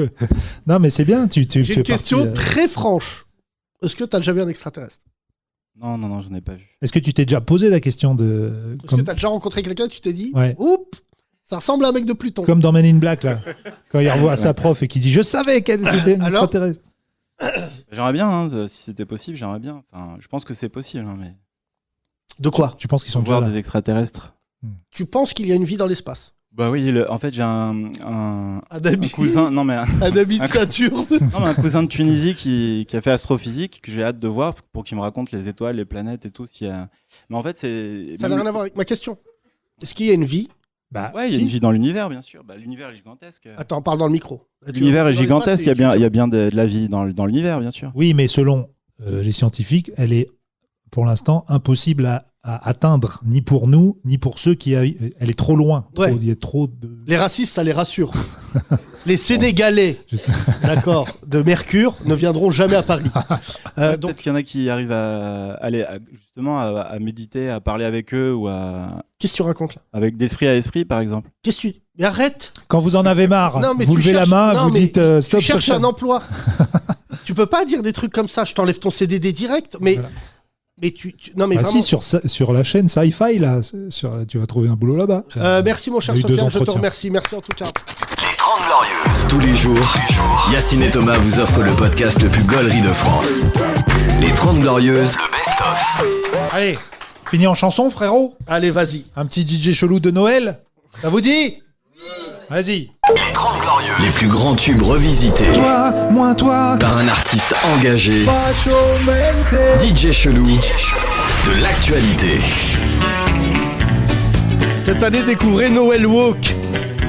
non, mais c'est bien. Tu J'ai es une question parti, très franche. Est-ce que tu as déjà vu un extraterrestre? Non, j'en ai pas vu. Est-ce que tu t'es déjà posé la question de. Est-ce que tu as déjà rencontré quelqu'un et tu t'es dit, Ouais. oups, ça ressemble à un mec de Pluton? Comme dans Men in Black, là. Quand il revoit sa prof et qui dit je savais qu'elle c'était une Alors extraterrestre. J'aimerais bien, hein, si c'était possible, j'aimerais bien. Enfin, je pense que c'est possible, hein, mais. De quoi? Tu penses qu'ils sont déjà Voir là des extraterrestres. Tu penses qu'il y a une vie dans l'espace? Bah oui, en fait, j'ai un Un ami, cousin. Non, mais un de Saturne. Non, mais un cousin de Tunisie qui a fait astrophysique, que j'ai hâte de voir pour qu'il me raconte les étoiles, les planètes et tout. Mais en fait, c'est. Ça n'a rien à voir avec ma question. Est-ce qu'il y a une vie? Bah, Ouais, il y a si. une vie dans l'univers, bien sûr. Bah, l'univers est gigantesque. Attends, parle dans le micro. L'univers est Dans l'espace, gigantesque, il y tu- a bien de la vie dans l'univers, bien sûr. Oui, mais selon les scientifiques, elle est pour l'instant impossible à atteindre, ni pour nous, ni pour ceux qui. Elle est trop loin. Ouais. Il y a trop de. Les racistes, ça les rassure. Les Sénégalais, Je sais. d'accord, de Mercure, ne viendront jamais à Paris. Peut-être Donc, qu'il y en a qui arrivent à aller justement à méditer, à parler avec eux ou qu'est-ce que tu racontes là? avec d'esprit à esprit, par exemple. Qu'est-ce que tu... Mais arrête! Quand vous en avez marre, Non, mais vous tu levez cherches- la main, non, vous mais dites stop. Tu cherches Sofiane. un emploi. Tu peux pas dire des trucs comme ça. Je t'enlève ton CDD direct. Mais, Voilà. mais non, mais Bah vraiment. si, sur la chaîne Sci-Fi, là, tu vas trouver un boulot là-bas. Merci mon cher Il y a eu 2 Sofiane, je te entretiens. remercie. Merci en tout cas. Les 30 Glorieuses. Tous les jours, Yacine et Thomas vous offrent le podcast le plus gaulerie de France. Les 30 Glorieuses, le best-of. Allez, fini en chanson, frérot. Allez, vas-y. Un petit DJ chelou de Noël. Ça vous dit? Vas-y. Les 30 Glorieuses. Les plus grands tubes revisités Toi, moins toi. par un artiste engagé. DJ chelou de l'actualité. Cette année, découvrez Noël Walk,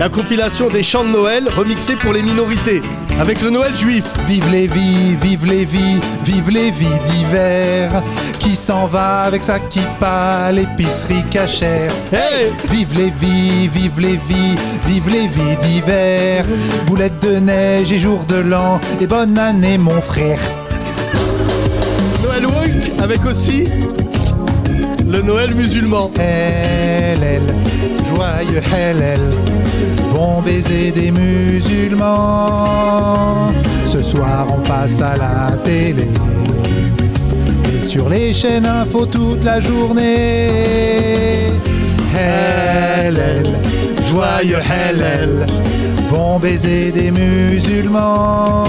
la compilation des chants de Noël remixés pour les minorités, avec le Noël juif. Vive les vies, vive les vies, vive les vies d'hiver. Qui s'en va avec sa kippa à l'épicerie cachère. Hey! Vive les vies, vive les vies, vive les vies d'hiver. Boulettes de neige et jours de l'an. Et bonne année, mon frère. Noël Walk, avec aussi le Noël musulman. Hellel, joyeux Hellel, bon baiser des musulmans. Ce soir on passe à la télé et sur les chaînes info toute la journée. Hellel, joyeux Hellel, bon baiser des musulmans.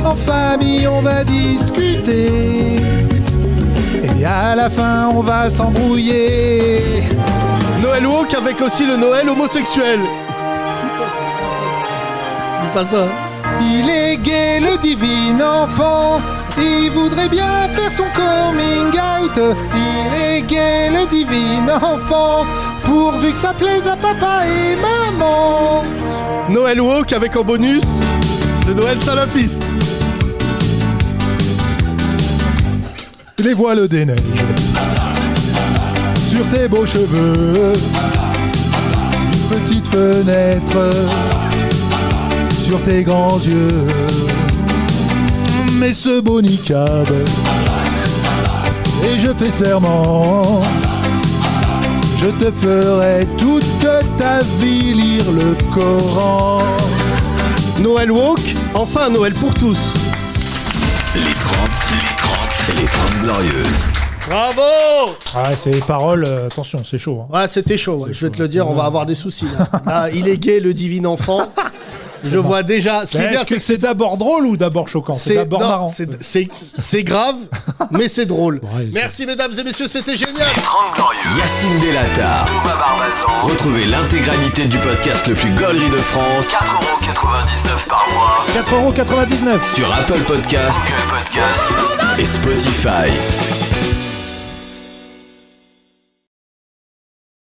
En famille on va discuter et Et à la fin, on va s'embrouiller. Noël woke avec aussi le Noël homosexuel. Dis pas ça. Il est gay, le divin enfant. Il voudrait bien faire son coming out. Il est gay, le divin enfant. Pourvu que ça plaise à papa et maman. Noël woke avec en bonus le Noël salafiste. Les voiles des neiges sur tes beaux cheveux. Une petite fenêtre sur tes grands yeux. Mais ce beau niqab, et je fais serment, je te ferai toute ta vie lire le Coran. Noël woke, enfin un Noël pour tous. Les 30 glorieuses. Bravo! Ah, c'est les paroles, attention, c'est chaud. Hein. Ouais, c'était chaud, ouais. C'est Je vais chaud, te le dire, on va avoir des soucis là. Là, il est gay, le divin enfant. Je vois déjà. Ce qui est bien, Est-ce que c'est d'abord drôle ou d'abord choquant? C'est d'abord non, marrant. c'est grave, mais c'est drôle. Ouais, Merci mesdames et messieurs, c'était génial. 30 glorieuses. Yacine Delatar, Thomas Barbazan. Retrouvez l'intégralité du podcast le plus gaulerie de France. 4,99€ par mois. 4,99€ Sur Apple Podcast, Google Podcast et Spotify.